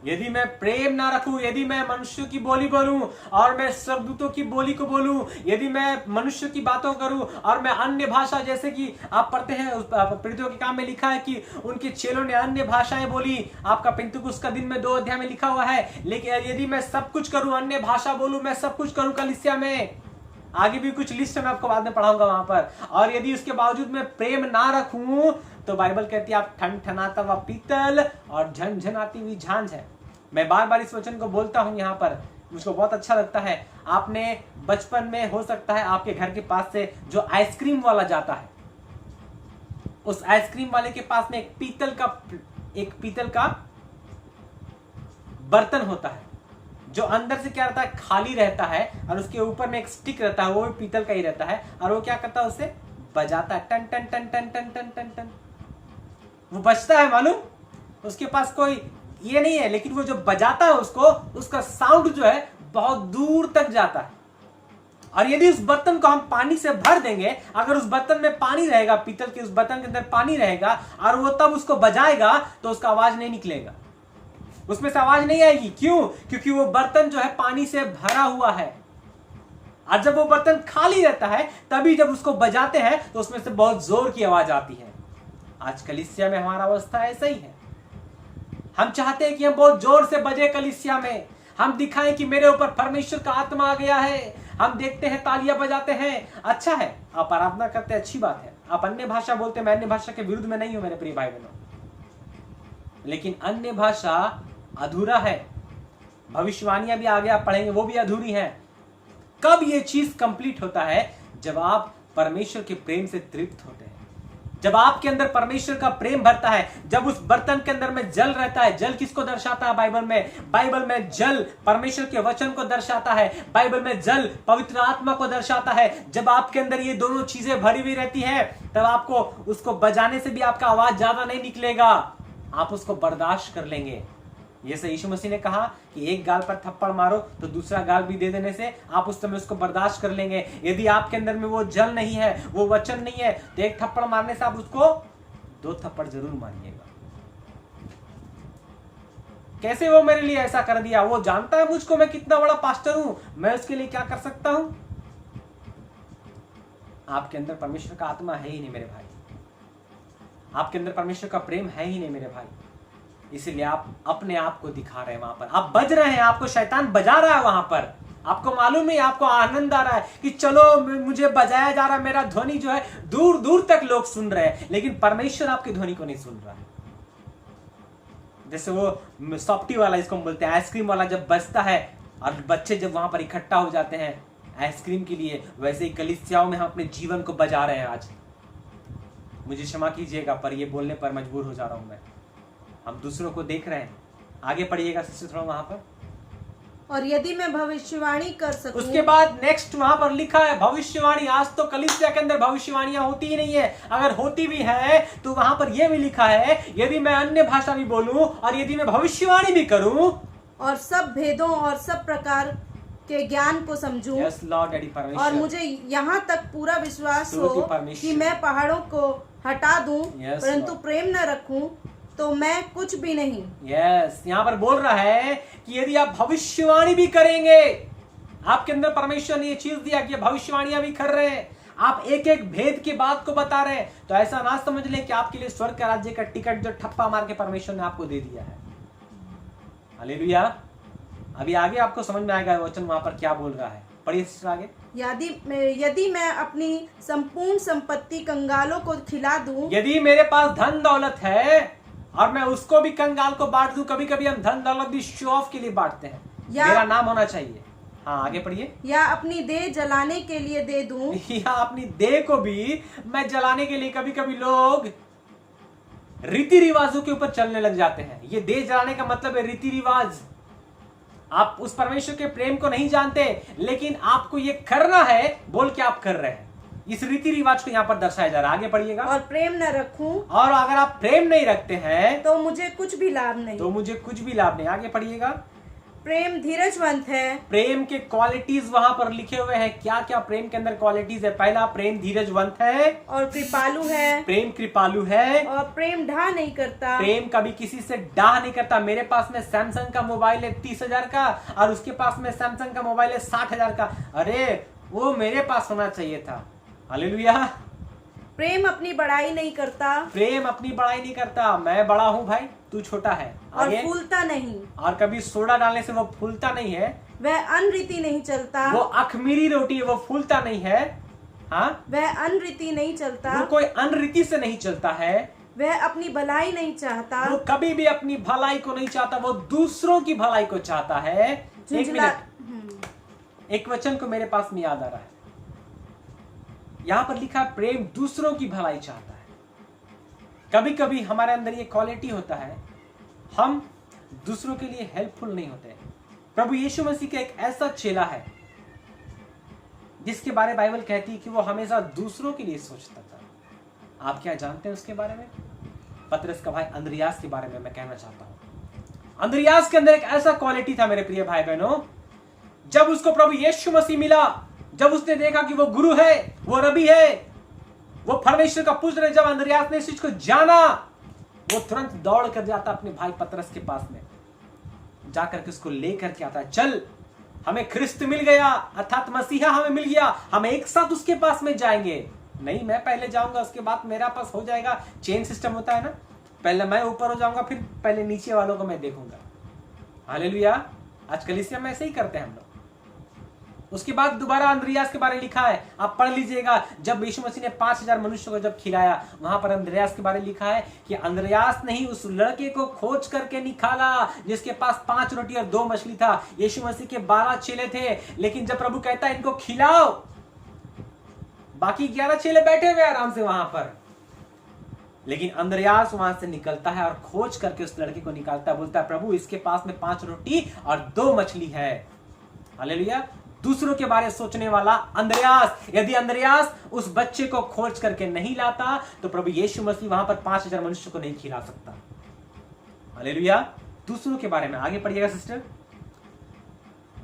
यदि मैं प्रेम ना रखूं, यदि मैं मनुष्य की बोली बोलूं और मैं स्वर्गदूतों की बोली को बोलूं, यदि मैं मनुष्य की बातों करूं और मैं अन्य भाषा, जैसे कि आप पढ़ते हैं प्रेरितों के काम में लिखा है कि उनके चेलों ने अन्य भाषाएं बोली। आपका पिंतुकुस्त का दिन में 2 अध्याय में लिखा हुआ है। लेकिन यदि मैं सब कुछ करूं, अन्य भाषा बोलूं, मैं सब कुछ करूं कलीसिया में, आगे भी कुछ लिस्ट मैं आपको बाद में पढ़ाऊंगा वहां पर, और यदि उसके बावजूद मैं प्रेम ना रखूं तो बाइबल कहती है आप ठनठनाता हुआ पीतल और झनझनाती हुई झांझ है। मैं बार बार इस वचन को बोलता हूं यहाँ पर, मुझको बहुत अच्छा लगता है। आपने बचपन में, हो सकता है आपके घर के पास से जो आइसक्रीम वाला जाता है, उस आइसक्रीम वाले के पास में एक पीतल का बर्तन होता है जो अंदर से क्या रहता है, खाली रहता है, और उसके ऊपर में एक स्टिक रहता है, वो भी पीतल का ही रहता है, और वो क्या करता है, उससे बजाता है, टन टन टन टन टन टन टन टन, वो बजता है, मालूम। उसके पास कोई ये नहीं है, लेकिन वो जो बजाता है उसको, उसका साउंड जो है बहुत दूर तक जाता है। और यदि उस बर्तन को हम पानी से भर देंगे, अगर उस बर्तन में पानी रहेगा, पीतल के उस बर्तन के अंदर पानी रहेगा, और वो तब उसको बजाएगा तो उसका आवाज नहीं निकलेगा, उसमें से आवाज नहीं आएगी। क्यों? क्योंकि वो बर्तन जो है पानी से भरा हुआ है। और जब वो बर्तन खाली रहता है तभी जब उसको बजाते हैं तो उसमें से बहुत जोर की आवाज आती है। आज कलीसिया में हमारा अवस्था ऐसा ही है। हम चाहते हैं कि हम बहुत जोर से बजे कलीसिया में, हम दिखाएं कि मेरे ऊपर परमेश्वर का आत्मा आ गया है। हम देखते हैं, तालियां बजाते हैं, अच्छा है, आप आराधना करते हैं, अच्छी बात है। आप अन्य भाषा बोलते हैं, मैं अन्य भाषा के विरुद्ध में नहीं हूं मेरे प्रिय भाई बहनों, लेकिन अन्य भाषा अधूरा है। भविष्यवाणियां भी आगे आप पढ़ेंगे, वो भी अधूरी हैं। कब ये चीज कंप्लीट होता है? जब आप परमेश्वर के प्रेम से तृप्त होते हैं, जब आपके अंदर परमेश्वर का प्रेम भरता है, जब उस बर्तन के अंदर में जल रहता है। जल किसको दर्शाता है बाइबल में? बाइबल में जल परमेश्वर के वचन को दर्शाता है। बाइबल में जल पवित्र आत्मा को दर्शाता है। जब आपके अंदर ये दोनों चीजें भरी हुई रहती है, तब आपको उसको बजाने से भी आपका आवाज ज्यादा नहीं निकलेगा, आप उसको बर्दाश्त कर लेंगे। जैसे यीशु मसीह ने कहा कि एक गाल पर थप्पड़ मारो तो दूसरा गाल भी दे देने से आप उस समय उसको बर्दाश्त कर लेंगे। यदि आपके अंदर में वो जल नहीं है, वो वचन नहीं है, तो एक थप्पड़ मारने से आप उसको 2 थप्पड़ जरूर मारिएगा। कैसे वो मेरे लिए ऐसा कर दिया? वो जानता है मुझको, मैं कितना बड़ा पास्टर हूं, मैं उसके लिए क्या कर सकता हूं। आपके अंदर परमेश्वर का आत्मा है ही नहीं मेरे भाई, आपके अंदर परमेश्वर का प्रेम है ही नहीं मेरे भाई, इसीलिए आप अपने आप को दिखा रहे हैं। वहां पर आप बज रहे हैं, आपको शैतान बजा रहा है, वहां पर आपको मालूम नहीं, आपको आनंद आ रहा है कि चलो मुझे बजाया जा रहा है, मेरा ध्वनि जो है दूर दूर तक लोग सुन रहे हैं, लेकिन परमेश्वर आपकी ध्वनि को नहीं सुन रहा है। जैसे वो सॉफ्टी वाला, इसको बोलते हैं आइसक्रीम वाला, जब बजता है और बच्चे जब वहां पर इकट्ठा हो जाते हैं आइसक्रीम के लिए, वैसे ही कलीसियाओं में हम अपने जीवन को बजा रहे हैं। आज मुझे क्षमा कीजिएगा, पर ये बोलने पर मजबूर हो जा रहा हूं मैं। हम दूसरों को देख रहे हैं। आगे पढ़िएगा सिस्टर थोड़ा वहां पर। और यदि मैं भविष्यवाणी कर सकूं, उसके बाद नेक्स्ट वहां पर लिखा है भविष्यवाणी। आज तो कलीसिया के अंदर भविष्यवाणियां होती ही नहीं है, अगर होती भी है तो वहां पर यह भी लिखा है यदि मैं अन्य भाषा भी बोलूं और यदि मैं भविष्यवाणी भी करूं और सब भेदों और सब प्रकार के ज्ञान को समझूं, yes, Lord, Daddy, और मुझे यहाँ तक पूरा विश्वास हो कि मैं पहाड़ों को हटा दूं, Yes, परंतु Lord. प्रेम न रखूं तो मैं कुछ भी नहीं। यस, यहाँ पर बोल रहा है कि यदि आप भविष्यवाणी भी करेंगे, आपके अंदर परमेश्वर ने ये चीज दिया कि भविष्यवाणियां भी कर रहे हैं, आप एक एक भेद की बात को बता रहे हैं, तो ऐसा ना समझ लें कि आपके लिए स्वर्ग का राज्य का टिकट जो ठप्पा मार के परमेश्वर ने आपको दे दिया है। हालेलुया। अभी आगे आपको समझ में आएगा वचन वहां पर क्या बोल रहा है। पढ़िए सिस्टर आगे। यदि मैं अपनी संपूर्ण संपत्ति कंगालों को खिला दूं, यदि मेरे पास धन दौलत है और मैं उसको भी कंगाल को बांट दूं, कभी कभी हम धन दौलत भी शो ऑफ के लिए बांटते हैं, मेरा नाम होना चाहिए। हाँ आगे पढ़िए। या अपनी देह जलाने के लिए दे दूं, या अपनी देह को भी मैं जलाने के लिए, कभी कभी लोग रीति रिवाजों के ऊपर चलने लग जाते हैं। ये देह जलाने का मतलब है रीति रिवाज। आप उस परमेश्वर के प्रेम को नहीं जानते, लेकिन आपको ये करना है बोल के आप कर रहे हैं। इस रीति रिवाज को यहाँ पर दर्शाया जा रहा है। आगे पढ़िएगा। और प्रेम न रखूं, और अगर आप प्रेम नहीं रखते हैं तो मुझे कुछ भी लाभ नहीं। तो मुझे कुछ भी लाभ नहीं। आगे पढ़िएगा। प्रेम धीरजवंत है। प्रेम के क्वालिटीज वहां पर लिखे हुए हैं। क्या क्या प्रेम के अंदर क्वालिटीज है? पहला, प्रेम धीरजवंत है और कृपालु है। प्रेम कृपालु है। और प्रेम ढा नहीं करता। प्रेम कभी किसी से डाह नहीं करता। मेरे पास में सैमसंग का मोबाइल है 30,000 का और उसके पास में सैमसंग का मोबाइल है 60,000 का, अरे वो मेरे पास होना चाहिए था। हालेलुया। प्रेम अपनी बड़ाई नहीं करता। प्रेम अपनी बड़ाई नहीं करता। मैं बड़ा हूं भाई, तू छोटा है। और फूलता नहीं। और कभी सोडा डालने से वो फूलता नहीं है। वह अनरीति नहीं चलता। वो अखमीरी रोटी है, वो फूलता नहीं है। हाँ, वह अनरीति नहीं चलता। वो कोई अनरीति से नहीं चलता है। वह अपनी भलाई नहीं चाहता। वो कभी भी अपनी भलाई को नहीं चाहता, वो दूसरों की भलाई को चाहता है। एक मिनट, एक वचन को मेरे पास में याद आ रहा है। यहां पर लिखा है प्रेम दूसरों की भलाई चाहता है। कभी कभी हमारे अंदर ये क्वालिटी होता है, हम दूसरों के लिए हेल्पफुल नहीं होते। प्रभु यीशु मसीह का एक ऐसा चेला है जिसके बारे बाइबल कहती है कि वो हमेशा दूसरों के लिए सोचता था। आप क्या जानते हैं उसके बारे में? पतरस का भाई अंद्रियास के बारे में मैं कहना चाहता हूं। अंद्रियास के अंदर एक ऐसा क्वालिटी था मेरे प्रिय भाई बहनों, जब उसको प्रभु यीशु मसीह मिला, जब उसने देखा कि वो गुरु है, वो रबी है, वो परमेश्वर का पुत्र है, जब अंद्रियास ने इस चीज को जाना, वो तुरंत दौड़ कर जाता अपने भाई पतरस के पास में, जाकर के उसको लेकर के आता है। चल, हमें ख्रिस्त मिल गया, अर्थात मसीहा हमें मिल गया, हम एक साथ उसके पास में जाएंगे। नहीं, मैं पहले जाऊंगा, उसके बाद मेरा पास हो जाएगा। चेन सिस्टम होता है ना, पहले मैं ऊपर हो जाऊंगा, फिर पहले नीचे वालों को मैं देखूंगा। हालेलुया। आज कलीसिया में ऐसे ही करते हैं हम लोग। उसके बाद दोबारा अंद्रियास के बारे में लिखा है, आप पढ़ लीजिएगा। जब यीशु मसीह ने 5,000 मनुष्यों को जब खिलाया, वहां पर अंद्रियास के बारे में लिखा है कि अंद्रियास ने ही उस लड़के को खोज करके निकाला जिसके पास 5 रोटी और 2 मछली था। यीशु मसीह के 12 चेले थे, लेकिन जब प्रभु कहता है इनको खिलाओ, बाकी 11 चेले बैठे हुए आराम से वहां पर, लेकिन अंद्रियास वहां से निकलता है और खोज करके उस लड़के को निकालता है। बोलता है प्रभु इसके पास में 5 रोटी और 2 मछली है। हालेलुया। दूसरों के बारे में सोचने वाला अंद्रियास। यदि अंद्रियास उस बच्चे को खोज करके नहीं लाता तो प्रभु यीशु मसीह वहां पर 5,000 मनुष्य को नहीं खिला सकता। हालेलुया। दूसरों के बारे में आगे पढ़िएगा सिस्टर।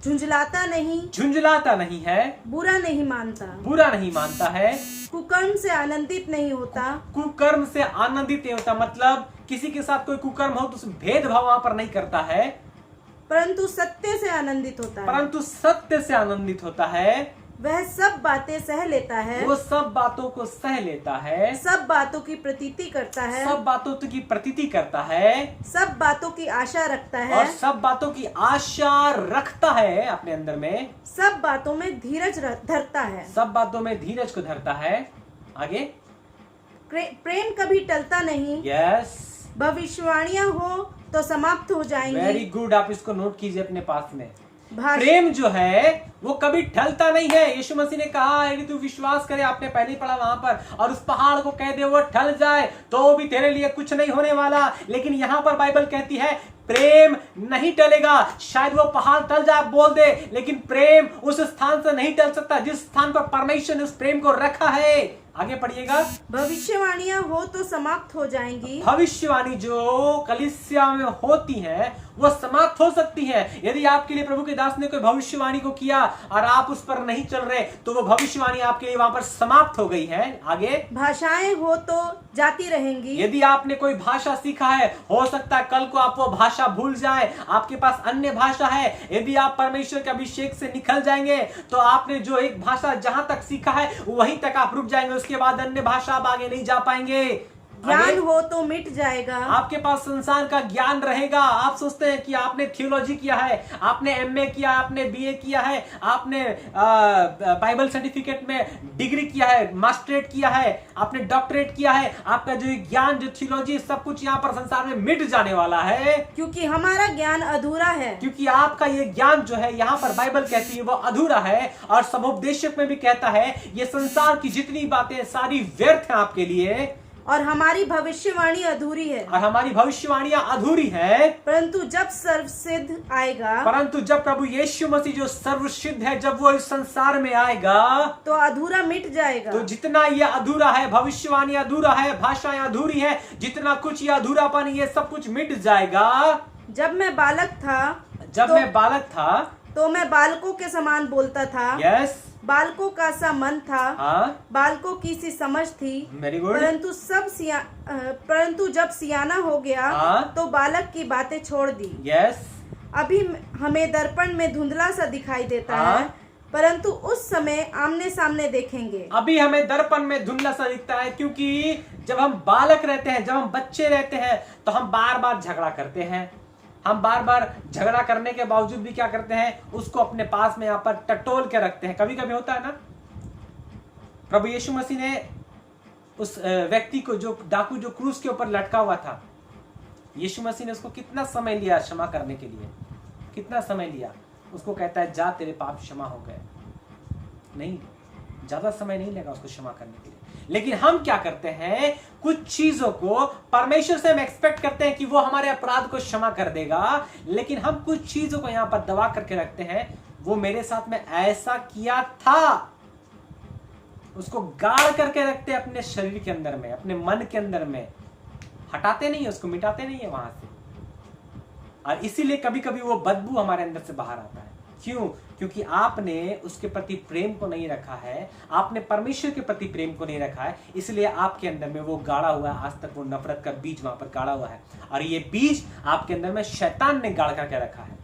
झुंझलाता नहीं। झुंझलाता नहीं है। बुरा नहीं मानता। बुरा नहीं मानता है। कुकर्म से आनंदित नहीं होता। कुकर्म से आनंदित नहीं होता मतलब किसी के साथ कोई कुकर्म हो तो उस भेदभाव वहां पर नहीं करता है, परंतु सत्य से आनंदित होता है। परंतु सत्य से आनंदित होता है। वह सब बातें सह लेता है। वो सब बातों को सह लेता है। सब बातों की प्रतीति करता है। सब बातों की प्रतीति करता है। सब बातों की आशा रखता है। और सब बातों की आशा रखता है अपने अंदर में। सब बातों में धीरज धरता है। सब बातों में धीरज को धरता है। आगे। प्रेम कभी टलता नहीं। यस। भविष्यवाणियां हो तो समाप्त हो जाएंगी। वेरी गुड, आप इसको नोट कीजिए अपने पास में। प्रेम जो है वो कभी ढलता नहीं है। यीशु मसीह ने कहा यदि तू विश्वास करे, आपने पहले ही पढ़ा वहां पर, और उस पहाड़ को कह दे वो ढल जाए तो भी तेरे लिए कुछ नहीं होने वाला। लेकिन यहां पर बाइबल कहती है प्रेम नहीं टलेगा। शायद वो पहाड़ टल जाए बोल दे, लेकिन प्रेम उस स्थान से नहीं टल सकता जिस स्थान पर परमेश्वर ने उस प्रेम को रखा है। आगे पढ़िएगा। भविष्यवाणियां हो तो समाप्त हो जाएंगी। भविष्यवाणी जो कलीसिया में होती है वो समाप्त हो सकती है। यदि आपके लिए प्रभु के दास ने कोई भविष्यवाणी को किया और आप उस पर नहीं चल रहे तो वो भविष्यवाणी आपके लिए वहां पर समाप्त हो गई है। आगे, भाषाएं हो तो जाती रहेंगी। यदि आपने कोई भाषा सीखा है, हो सकता है कल को आप वो भाषा भूल जाए, आपके पास अन्य भाषा है। यदि आप परमेश्वर के अभिषेक से निकल जाएंगे तो आपने जो एक भाषा जहां तक सीखा है वहीं तक आप रुक जाएंगे, उसके बाद अन्य भाषा आप आगे नहीं जा पाएंगे। ज्ञान हो तो मिट जाएगा। आपके पास संसार का ज्ञान रहेगा। आप सोचते हैं कि आपने थियोलॉजी किया है, आपने एमए किया, आपने बीए किया है, आपने बाइबल सर्टिफिकेट में डिग्री किया है, मास्टरेट किया है, आपने डॉक्टरेट किया है, आपका जो ज्ञान, जो थियोलॉजी, सब कुछ यहाँ पर संसार में मिट जाने वाला है, क्योंकि हमारा ज्ञान अधूरा है। क्योंकि आपका ये ज्ञान जो है यहाँ पर बाइबल कहती है वो अधूरा है। और समुपदेशक में भी कहता है ये संसार की जितनी बातें सारी व्यर्थ है आपके लिए, और हमारी भविष्यवाणी अधूरी है। और हमारी भविष्यवाणियां अधूरी है। परंतु जब सर्वसिद्ध आएगा, परंतु जब प्रभु यीशु मसीह जो सर्वसिद्ध है, जब वो इस संसार में आएगा तो अधूरा मिट जाएगा। तो जितना ये अधूरा है, भविष्यवाणी अधूरा है, भाषाएं अधूरी है, जितना कुछ ये अधूरापन, ये सब कुछ मिट जाएगा। जब मैं बालक था तो मैं बालकों के समान बोलता था। यस, बालकों का सा मन था। हाँ, बालकों की सी समझ थी। Very good. परंतु जब सियाना हो गया तो बालक की बातें छोड़ दी। यस, अभी हमें दर्पण में धुंधला सा दिखाई देता है, परंतु उस समय आमने सामने देखेंगे। अभी हमें दर्पण में धुंधला सा दिखता है, क्योंकि जब हम बालक रहते हैं, जब हम बच्चे रहते हैं तो हम बार बार झगड़ा करते हैं। हम बार बार झगड़ा करने के बावजूद भी क्या करते हैं, उसको अपने पास में यहाँ पर टटोल के रखते हैं। कभी कभी होता है ना, प्रभु यीशु मसीह ने उस व्यक्ति को, जो डाकू जो क्रूस के ऊपर लटका हुआ था, यीशु मसीह ने उसको कितना समय लिया क्षमा करने के लिए, कितना समय लिया। उसको कहता है जा तेरे पाप क्षमा हो गए। नहीं, ज्यादा समय नहीं लगा उसको क्षमा करने के लिए। लेकिन हम क्या करते हैं, कुछ चीजों को परमेश्वर से हम एक्सपेक्ट करते हैं कि वो हमारे अपराध को क्षमा कर देगा, लेकिन हम कुछ चीजों को यहां पर दबा करके रखते हैं। वो मेरे साथ में ऐसा किया था, उसको गाड़ करके रखते हैं अपने शरीर के अंदर में, अपने मन के अंदर में, हटाते नहीं है उसको, मिटाते नहीं है वहां से। और इसीलिए कभी कभी वो बदबू हमारे अंदर से बाहर आता है। क्यों? क्योंकि आपने उसके प्रति प्रेम को नहीं रखा है, आपने परमेश्वर के प्रति प्रेम को नहीं रखा है, इसलिए आपके अंदर में वो गाड़ा हुआ है। आज तक वो नफरत का बीज वहां पर गाड़ा हुआ है, और ये बीज आपके अंदर में शैतान ने गाड़ करके रखा है।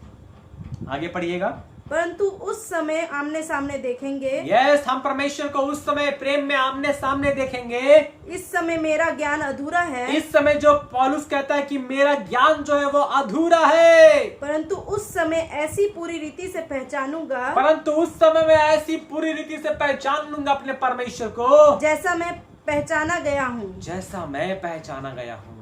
आगे पढ़िएगा। परंतु उस समय आमने सामने देखेंगे। यस, हम परमेश्वर को उस समय प्रेम में आमने सामने देखेंगे। इस समय मेरा ज्ञान अधूरा है। इस समय जो पौलुस कहता है कि मेरा ज्ञान जो है वो अधूरा है, परंतु उस समय ऐसी पूरी रीति से पहचानूंगा, परंतु उस समय मैं ऐसी पूरी रीति से पहचान लूंगा अपने परमेश्वर को, जैसा मैं पहचाना गया हूँ, जैसा मैं पहचाना गया हूँ।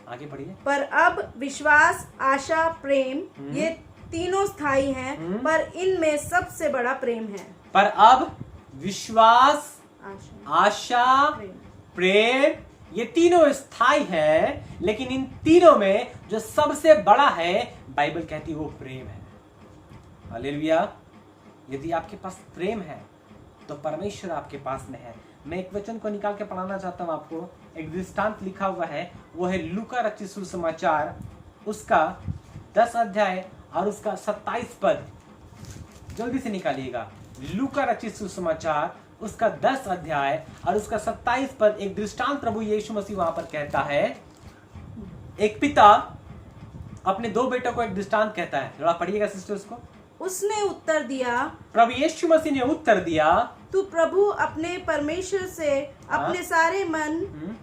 आगे बढ़िए। पर अब विश्वास, आशा, प्रेम ये तीनों स्थायी हैं, पर इनमें सबसे बड़ा प्रेम है। पर अब विश्वास, आशा, प्रेम ये तीनों स्थायी है, लेकिन इन तीनों में जो सबसे बड़ा है, बाइबल कहती है वो प्रेम है। हालेलुया। यदि आपके पास प्रेम है तो परमेश्वर आपके पास में है। मैं एक वचन को निकाल के पढ़ाना चाहता हूं आपको। एक दृष्टांत लिखा हुआ है, वो है लूका रचित सुसमाचार, उसका 10 अध्याय और उसका 27 पद। जल्दी से निकालिएगा। लूका रचित सुसमाचार, उसका 10 अध्याय और उसका 27 पद। एक दृष्टांत प्रभु यीशु मसीह वहां पर कहता है। एक पिता अपने 2 बेटों को एक दृष्टांत कहता है। थोड़ा पढ़िएगा सिस्टर्स को। उसने उत्तर दिया, प्रभु यीशु मसीह ने उत्तर दिया, तू प्रभु अपने परमेश्वर से अपने सारे मन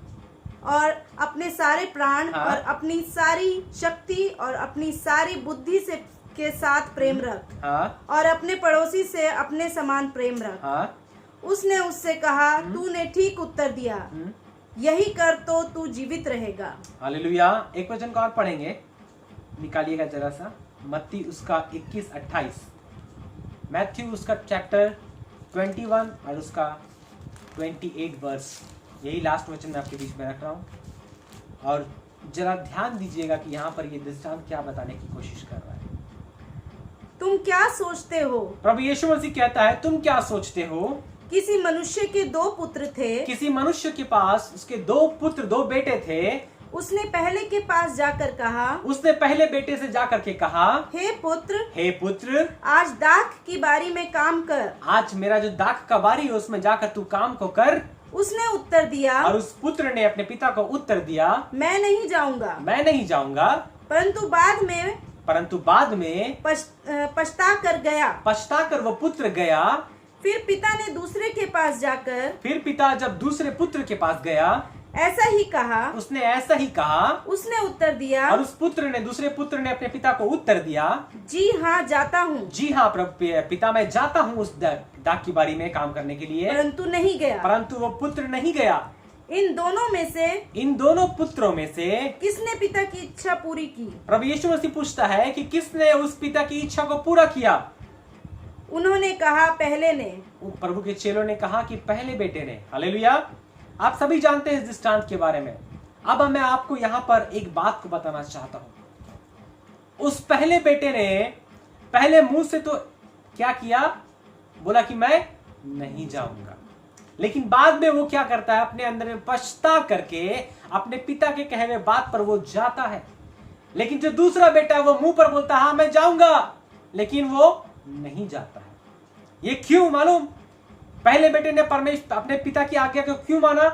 और अपने सारे प्राण और अपनी सारी शक्ति और अपनी सारी बुद्धि से के साथ प्रेम रख, और अपने पड़ोसी से अपने समान प्रेम रख। उसने उससे कहा, तूने ठीक उत्तर दिया, यही कर तो तू जीवित रहेगा। हालेलुया। एक वचन को और पढ़ेंगे, निकालिएगा जरा सा। मत्ती उसका 21-28, मैथ्यू उसका चैप्टर 21 और उसका 28 वर्स। यही लास्ट वचन मैं आपके बीच में रख रहा हूँ, और जरा ध्यान दीजिएगा कि यहाँ पर ये दृष्टांत क्या बताने की कोशिश कर रहा है। तुम क्या सोचते हो? प्रभु यीशु मसीह कहता है, तुम क्या सोचते हो? किसी मनुष्य के 2 पुत्र थे। किसी मनुष्य के पास उसके 2 पुत्र, 2 बेटे थे। उसने पहले के पास जाकर कहा, उसने पहले बेटे से जाकर के कहा, हे पुत्र, आज दाख की बारी में काम कर। आज मेरा जो दाख का बारी है उसमें जाकर तू काम को कर। उसने उत्तर दिया, और उस पुत्र ने अपने पिता को उत्तर दिया, मैं नहीं जाऊंगा। परंतु बाद में पछता कर वो पुत्र गया। फिर पिता जब दूसरे पुत्र के पास गया, उसने ऐसा ही कहा। उसने उत्तर दिया, और उस दूसरे पुत्र ने अपने पिता को उत्तर दिया, जी हाँ जाता हूँ। जी हाँ पिता, मैं जाता हूँ उस दाख की बारी में काम करने के लिए। परंतु वो पुत्र नहीं गया। इन दोनों पुत्रों में से किसने पिता की इच्छा पूरी की? प्रभु यीशु मसीह पूछता है कि किसने उस पिता की इच्छा को पूरा किया? उन्होंने कहा, पहले ने। प्रभु के चेलों ने कहा कि पहले बेटे ने। हालेलुया। आप सभी जानते हैं इस दृष्टांत के बारे में। अब मैं आपको यहाँ पर एक बात को बताना चाहता हूं। उस पहले बेटे ने पहले मुंह से तो क्या किया? बोला कि मैं नहीं जाऊंगा। लेकिन बाद में वो क्या करता है? अपने अंदर में पछता करके अपने पिता के कहे हुए बात पर वो जाता है। लेकिन जो दूसरा बेटा है वो मुंह पर बोलता है, हाँ मैं जाऊंगा, लेकिन वो नहीं जाता है। ये क्यों मालूम? पहले बेटे ने परमेश्वर अपने पिता की आज्ञा को क्यों माना?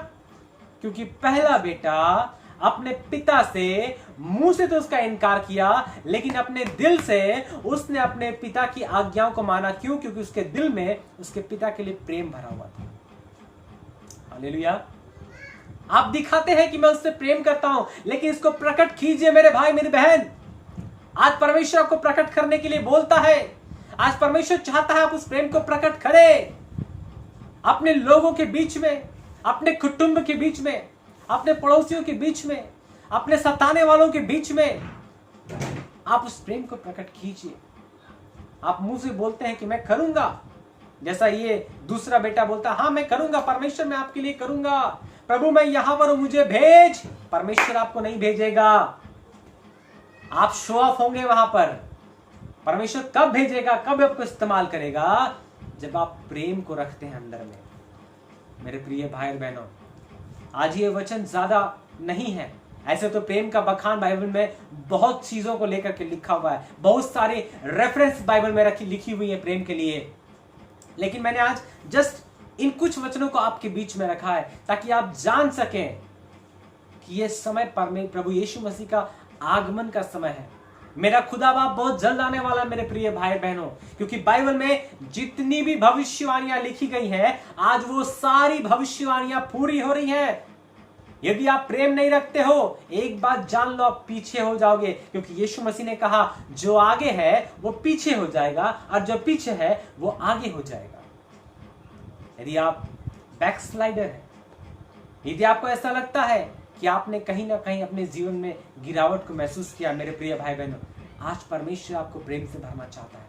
क्योंकि पहला बेटा अपने पिता से मुंह से तो उसका इनकार किया, लेकिन अपने दिल से उसने अपने पिता की आज्ञाओं को माना। क्यों? क्योंकि उसके दिल में उसके पिता के लिए प्रेम भरा हुआ था। हालेलुया। आप दिखाते हैं कि मैं उससे प्रेम करता हूं, लेकिन इसको प्रकट कीजिए मेरे भाई मेरी बहन। आज परमेश्वर आपको प्रकट करने के लिए बोलता है। आज परमेश्वर चाहता है आप उस प्रेम को प्रकट करें अपने लोगों के बीच में, अपने कुटुंब के बीच में, अपने पड़ोसियों के बीच में, अपने सताने वालों के बीच में। आप उस प्रेम को प्रकट कीजिए। आप मुंह से बोलते हैं कि मैं करूंगा, जैसा ये दूसरा बेटा बोलता, हाँ मैं करूंगा परमेश्वर, मैं आपके लिए करूंगा। प्रभु मैं यहां पर हूं, मुझे भेज। परमेश्वर आपको नहीं भेजेगा। आप शो ऑफ होंगे वहां पर। परमेश्वर कब भेजेगा, कब आपको इस्तेमाल करेगा? जब आप प्रेम को रखते हैं अंदर में। मेरे प्रिय भाई और बहनों, आज ये वचन ज्यादा नहीं है। ऐसे तो प्रेम का बखान बाइबल में बहुत चीजों को लेकर के लिखा हुआ है। बहुत सारे रेफरेंस बाइबल में लिखी हुई है प्रेम के लिए। लेकिन मैंने आज जस्ट इन कुछ वचनों को आपके बीच में रखा है ताकि आप जान सकें कि यह समय प्रभु यीशु मसीह का आगमन का समय है। मेरा खुदा बाप बहुत जल्द आने वाला है मेरे प्रिय भाई बहनों, क्योंकि बाइबल में जितनी भी भविष्यवाणियां लिखी गई हैं, आज वो सारी भविष्यवाणियां पूरी हो रही हैं। यदि आप प्रेम नहीं रखते हो, एक बात जान लो, आप पीछे हो जाओगे। क्योंकि यीशु मसीह ने कहा जो आगे है वो पीछे हो जाएगा, और जो पीछे है वो आगे हो जाएगा। यदि आप बैकस्लाइडर हैं, यदि आपको ऐसा लगता है कि आपने कहीं ना कहीं अपने जीवन में गिरावट को महसूस किया, मेरे प्रिय भाई बहनों, आज परमेश्वर आपको प्रेम से भरना चाहता है।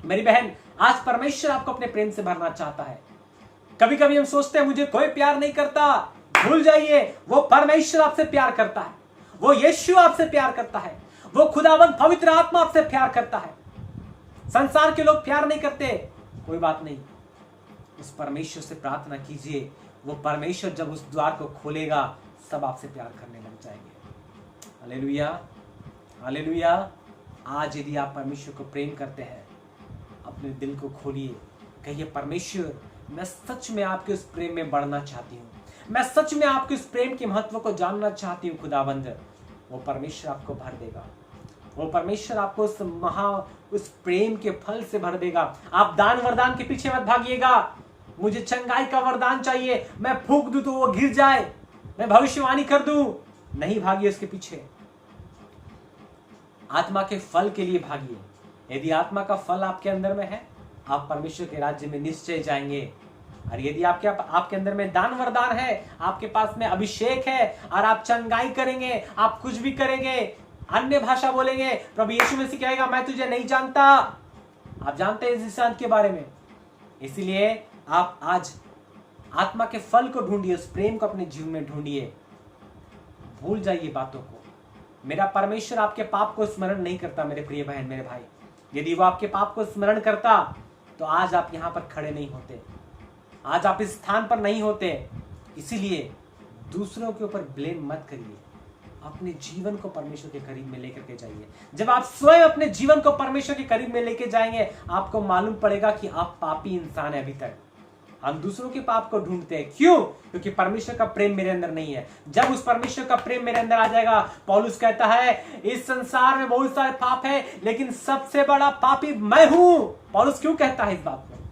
मेरी बहन, आज परमेश्वर आपको अपने प्रेम से भरना चाहता है। कभी कभी हम सोचते हैं मुझे कोई प्यार नहीं करता। भूल जाइए, वो परमेश्वर आपसे प्यार करता है। वो यीशु आपसे प्यार करता है। वो खुदावंद पवित्र आत्मा आपसे प्यार करता है। संसार के लोग प्यार नहीं करते, कोई बात नहीं, उस परमेश्वर से प्रार्थना कीजिए। वो परमेश्वर जब उस द्वार को खोलेगा, सब आपसे प्यार करने लग जाएंगे। Hallelujah, hallelujah. आज यदि आप परमेश्वर को प्रेम करते हैं, अपने दिल को खोलिए, कहिए परमेश्वर मैं सच में आपके उस प्रेम में बढ़ना चाहती हूँ। मैं सच में आपके उस प्रेम के महत्व को जानना चाहती हूँ। खुदाबंद, वो परमेश्वर आपको भर देगा। वो परमेश्वर आपको उस प्रेम के फल से भर देगा। आप दान वरदान के पीछे मत भागिएगा। मुझे चंगाई का वरदान चाहिए, मैं फूंक दूं तो वो गिर जाए, मैं भविष्यवाणी कर दूं, नहीं भागिए उसके पीछे। आत्मा के फल के लिए भागिए। यदि आत्मा का फल आपके अंदर में है, आप परमेश्वर के राज्य में निश्चय जाएंगे। और यदि आपके अंदर में दान वरदान है, आपके पास में अभिषेक है, और आप चंगाई करेंगे, आप कुछ भी करेंगे, अन्य भाषा बोलेंगे, प्रभु यीशु मसीह कहेगा मैं तुझे नहीं जानता। आप जानते हैं इस इंसान के बारे में। इसलिए आप आज आत्मा के फल को ढूंढिए, उस प्रेम को अपने जीवन में ढूंढिए। भूल जाइए बातों को। मेरा परमेश्वर आपके पाप को स्मरण नहीं करता मेरे प्रिय बहन मेरे भाई। यदि वो आपके पाप को स्मरण करता तो आज आप यहां पर खड़े नहीं होते, आज आप इस स्थान पर नहीं होते। इसीलिए दूसरों के ऊपर ब्लेम मत करिए। अपने जीवन को परमेश्वर के करीब में लेकर के जाइए। जब आप स्वयं अपने जीवन को परमेश्वर के करीब में लेके जाएंगे, आपको मालूम पड़ेगा कि आप पापी इंसान है। अभी तक हम दूसरों के पाप को ढूंढते हैं, क्यों? क्योंकि परमेश्वर का प्रेम मेरे अंदर नहीं है। जब उस परमेश्वर का प्रेम मेरे अंदर आ जाएगा, पौलुस कहता है इस संसार में बहुत सारे पाप है, लेकिन सबसे बड़ा पापी मैं हूं। पौलुस क्यों कहता है इस बात को?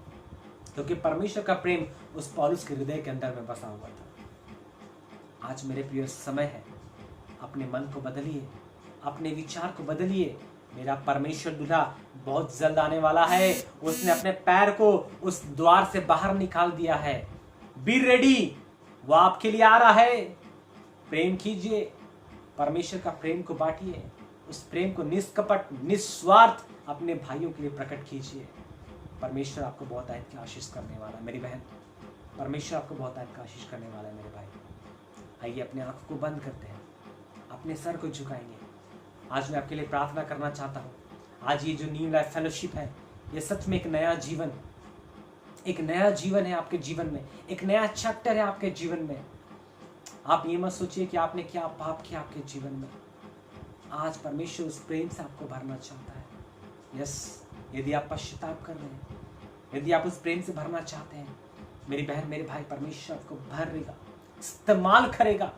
क्योंकि परमेश्वर का प्रेम उस पौलुस के हृदय के अंदर में बसा हुआ था। आज मेरे प्रिय समय है, अपने मन को बदलिए, अपने विचार को बदलिए। मेरा परमेश्वर दूल्हा बहुत जल्द आने वाला है। उसने अपने पैर को उस द्वार से बाहर निकाल दिया है। बी रेडी, वो आपके लिए आ रहा है। प्रेम कीजिए, परमेश्वर का प्रेम को बांटिए, उस प्रेम को निष्कपट निस्वार्थ अपने भाइयों के लिए प्रकट कीजिए। परमेश्वर आपको बहुत आयत की आशीष करने वाला है मेरी बहन। परमेश्वर आपको बहुत आयत की आशीष करने वाला है मेरे भाई। आइए अपने आंखों को बंद करते हैं, अपने सर को झुकाएंगे। आज मैं आपके लिए प्रार्थना करना चाहता हूँ। आज ये जो न्यू लाइफ फेलोशिप है, ये सच में एक नया जीवन है आपके जीवन में, एक नया चैप्टर है आपके जीवन में। आप ये मत सोचिए कि आपने क्या पाप किया आपके जीवन में। आज परमेश्वर उस प्रेम से आपको भरना चाहता है। यस, यदि आप पश्चाताप कर रहे हैं, यदि आप उस प्रेम से भरना चाहते हैं, मेरी बहन मेरे भाई, परमेश्वर आपको भरेगा, इस्तेमाल करेगा।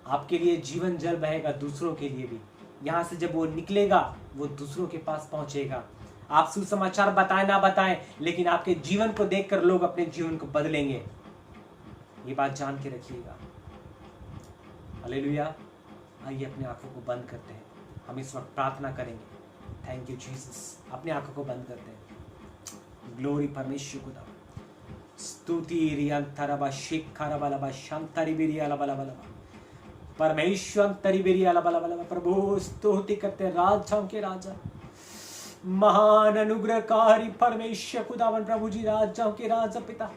आपके लिए जीवन जल बहेगा, दूसरों के लिए भी। यहां से जब वो निकलेगा, वो दूसरों के पास पहुंचेगा। आप सुसमाचार बताएं ना बताएं, लेकिन आपके जीवन को देखकर लोग अपने जीवन को बदलेंगे। ये बात जान के रखिएगा। हालेलुया। आइए अपने आंखों को बंद करते हैं, हम इस वक्त प्रार्थना करेंगे। Thank you Jesus. अपने आंखों को बंद करते हैं। ग्लोरी परमेश्वर को दाओ। स्तुति रियंतरबा शिखरबलबा शांतरिबिरियलबलबलबा परमेश्वर तरिबिरियलबलबलबा। प्रभु स्तुति करते राजाओं के राजा, महान अनुग्रहकारी परमेश्वर खुदावन प्रभु जी, राजाओं के राजा पिता,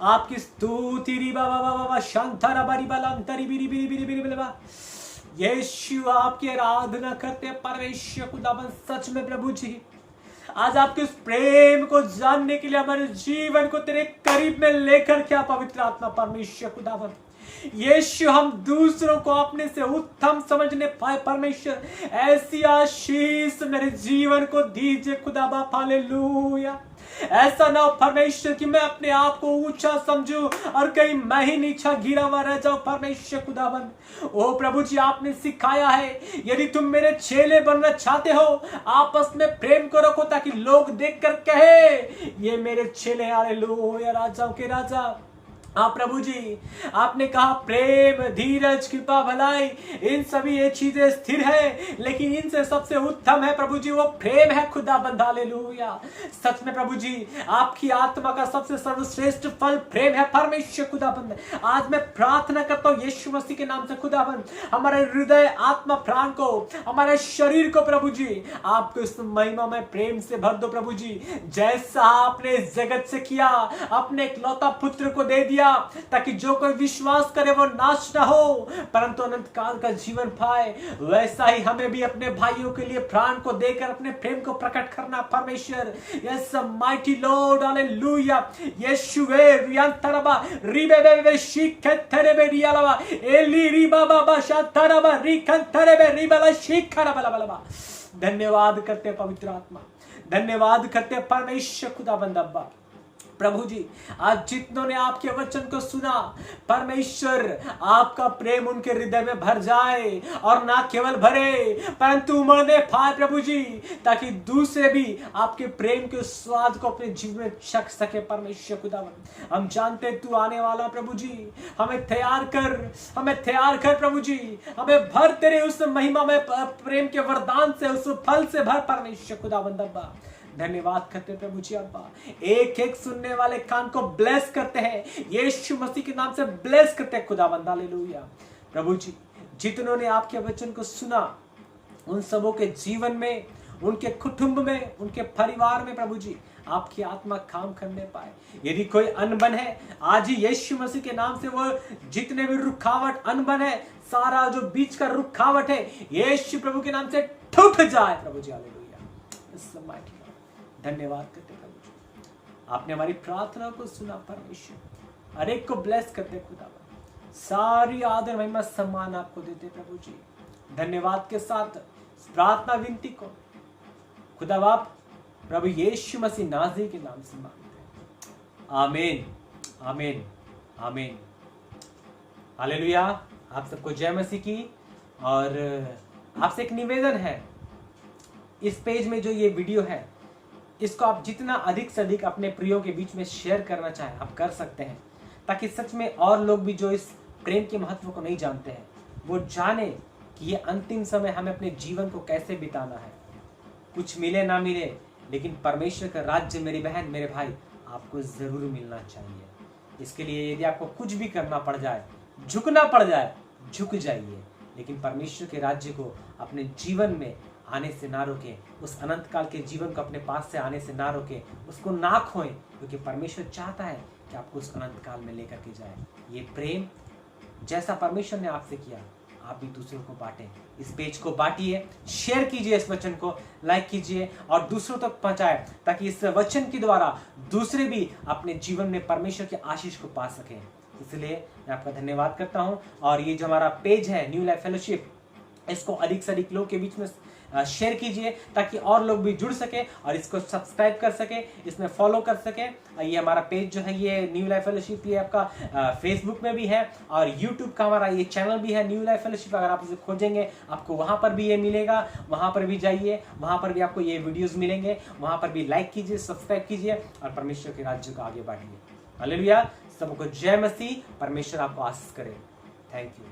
आपकी स्तुति री बाबा बाबा शांतरा बरी बलंतरी बिरी बिरी बिरी बिरी बिरी। यीशु आपकी आराधना करते परमेश्वर खुदावन। सच में प्रभु जी, आज आपके उस प्रेम को जानने के लिए हमारे जीवन को तेरे करीब में लेकर क्या पवित्र आत्मा परमेश्वर खुदावन। यीशु, हम दूसरों को अपने से उत्तम समझने पाए परमेश्वर, ऐसी आशीष मेरे जीवन को दीजिए खुदा बाप। हालेलुया। ऐसा ना हो परमेश्वर कि मैं अपने आप को ऊंचा समझूं और कहीं मैं ही नीचा गिरा हुआ रह जाऊं परमेश्वर खुदावन। ओ प्रभु जी, आपने सिखाया है यदि तुम मेरे चेले बनना चाहते हो, आपस में प्रेम को रखो ताकि लोग देखकर कहे ये मेरे चेले। हालेलुया। राजाओं के राजा, हाँ प्रभु जी, आपने कहा प्रेम, धीरज, कृपा, भलाई, इन सभी ये चीजें स्थिर है, लेकिन इनसे सबसे उत्तम है प्रभु जी वो प्रेम है खुदाबंद। हालेलुया। सच में प्रभु जी, आपकी आत्मा का सबसे सर्वश्रेष्ठ फल प्रेम है परमेश्वर खुदाबंद। आज मैं प्रार्थना करता हूँ यीशु मसीह के नाम से खुदाबंद, हमारे हृदय, आत्मा, प्राण को, हमारे शरीर को प्रभु जी आपको इस महिमा में प्रेम से भर दो प्रभु जी। जैसा आपने इस जगत से किया, अपने इकलौता पुत्र को दे दिया ताकि जो कोई विश्वास करे वो नाश ना हो परंतु अनंत काल का जीवन पाए, वैसा ही हमें भी अपने भाइयों के लिए प्राण को देकर अपने प्रेम को प्रकट करना परमेश्वर। Yes mighty lord. हालेलुया। यीशुवे रियंतरबा रिबेबे शिखतरेबे रियालबा एली रिबाबा शातरबा रिकंतरेबे रिबला शिखरबलबलबा। धन्यवाद करते पवित्र आत्मा, धन्यवाद करते परमेश्वर खुदाबंद अब्बा। प्रभु जी, आज जितनों ने आपके वचन को सुना परमेश्वर, आपका प्रेम उनके हृदय में भर जाए और ना केवल भरे परंतु उमड़ने पाए प्रभु जी, ताकि दूसरे भी आपके प्रेम के स्वाद को अपने जीवन में चख सके परमेश्वर खुदावन। हम जानते तू आने वाला प्रभु जी, हमें तैयार कर प्रभु जी, हमें भर तेरे उस महिमा में प्रेम के वरदान से, उस फल से भर परमेश्वर खुदावन अब्बा। धन्यवाद करते हैं प्रभु जी अब्बा। एक एक सुनने वाले कान को ब्लेस करते हैं, यीशु मसीह के नाम से ब्लेस करते हैं खुदावंद। हालेलुया। प्रभु जी, जितनों ने आपके वचन को सुना उन सबों के जीवन में, उनके कुटुंब में, उनके परिवार में प्रभु जी आपकी आत्मा काम करने पाए। यदि कोई अनबन है, आज ही यीशु मसीह के नाम से वो जितने भी रुकावट अनबन है, सारा जो बीच का रुकावट है, यीशु प्रभु के नाम से टूट जाए प्रभु जी। हालेलुया। धन्यवाद करते प्रभु जी, आपने हमारी प्रार्थना को सुना परमेश्वर। हर एक को ब्लेस करते खुदा, सारी आदर महिमा सम्मान आपको देते प्रभु जी। धन्यवाद के साथ प्रार्थना विनती को खुदा बाप प्रभु यीशु मसीह नाज़री के नाम से मांगते हैं, आमीन आमीन आमीन। हालेलुया। आप सबको जय मसीह की। और आपसे एक निवेदन है, इस पेज में जो ये वीडियो है इसको आप जितना अधिक से अधिक अपने प्रियो के बीच में शेयर करना चाहें आप कर सकते हैं, ताकि सच में और लोग भी जो इस प्रेम के महत्व को नहीं जानते हैं वो जाने कि ये अंतिम समय हमें अपने जीवन को कैसे बिताना है। कुछ मिले ना मिले, लेकिन परमेश्वर का राज्य मेरी बहन मेरे भाई आपको जरूर मिलना चाहिए। इसके लिए यदि आपको कुछ भी करना पड़ जाए, झुकना पड़ जाए, झुक जाइए, लेकिन परमेश्वर के राज्य को अपने जीवन में आने से ना रोकें, उस अनंत काल के जीवन को अपने पास से आने से ना रोकें, उसको ना खोएं, क्योंकि परमेश्वर चाहता है कि आपको उस अनंत काल में लेकर के जाए। ये प्रेम जैसा परमेश्वर ने आपसे किया आप भी दूसरों को बांटें। इस पेज को बांटिए, शेयर कीजिए, इस वचन को लाइक कीजिए और दूसरों तक पहुंचाएं, ताकि इस वचन के द्वारा दूसरे भी अपने जीवन में परमेश्वर के आशीष को पा सकें। इसलिए मैं आपका धन्यवाद करता हूं। और ये जो हमारा पेज है न्यू लाइफ फेलोशिप, इसको अधिक से अधिक लोगों के बीच में शेयर कीजिए, ताकि और लोग भी जुड़ सके और इसको सब्सक्राइब कर सके, इसमें फॉलो कर सके। ये हमारा पेज जो है ये न्यू लाइफ फेलोशिप, ये आपका फेसबुक में भी है और यूट्यूब का हमारा ये चैनल भी है न्यू लाइफ फेलोशिप। अगर आप इसे खोजेंगे आपको वहां पर भी ये मिलेगा, वहां पर भी जाइए, वहां पर भी आपको ये वीडियोस मिलेंगे, वहां पर भी लाइक कीजिए, सब्सक्राइब कीजिए और परमेश्वर के राज्य को आगे बढ़ाइए। हालेलुया। सबको जय मसीह। परमेश्वर आपको आशीष करे। Thank you.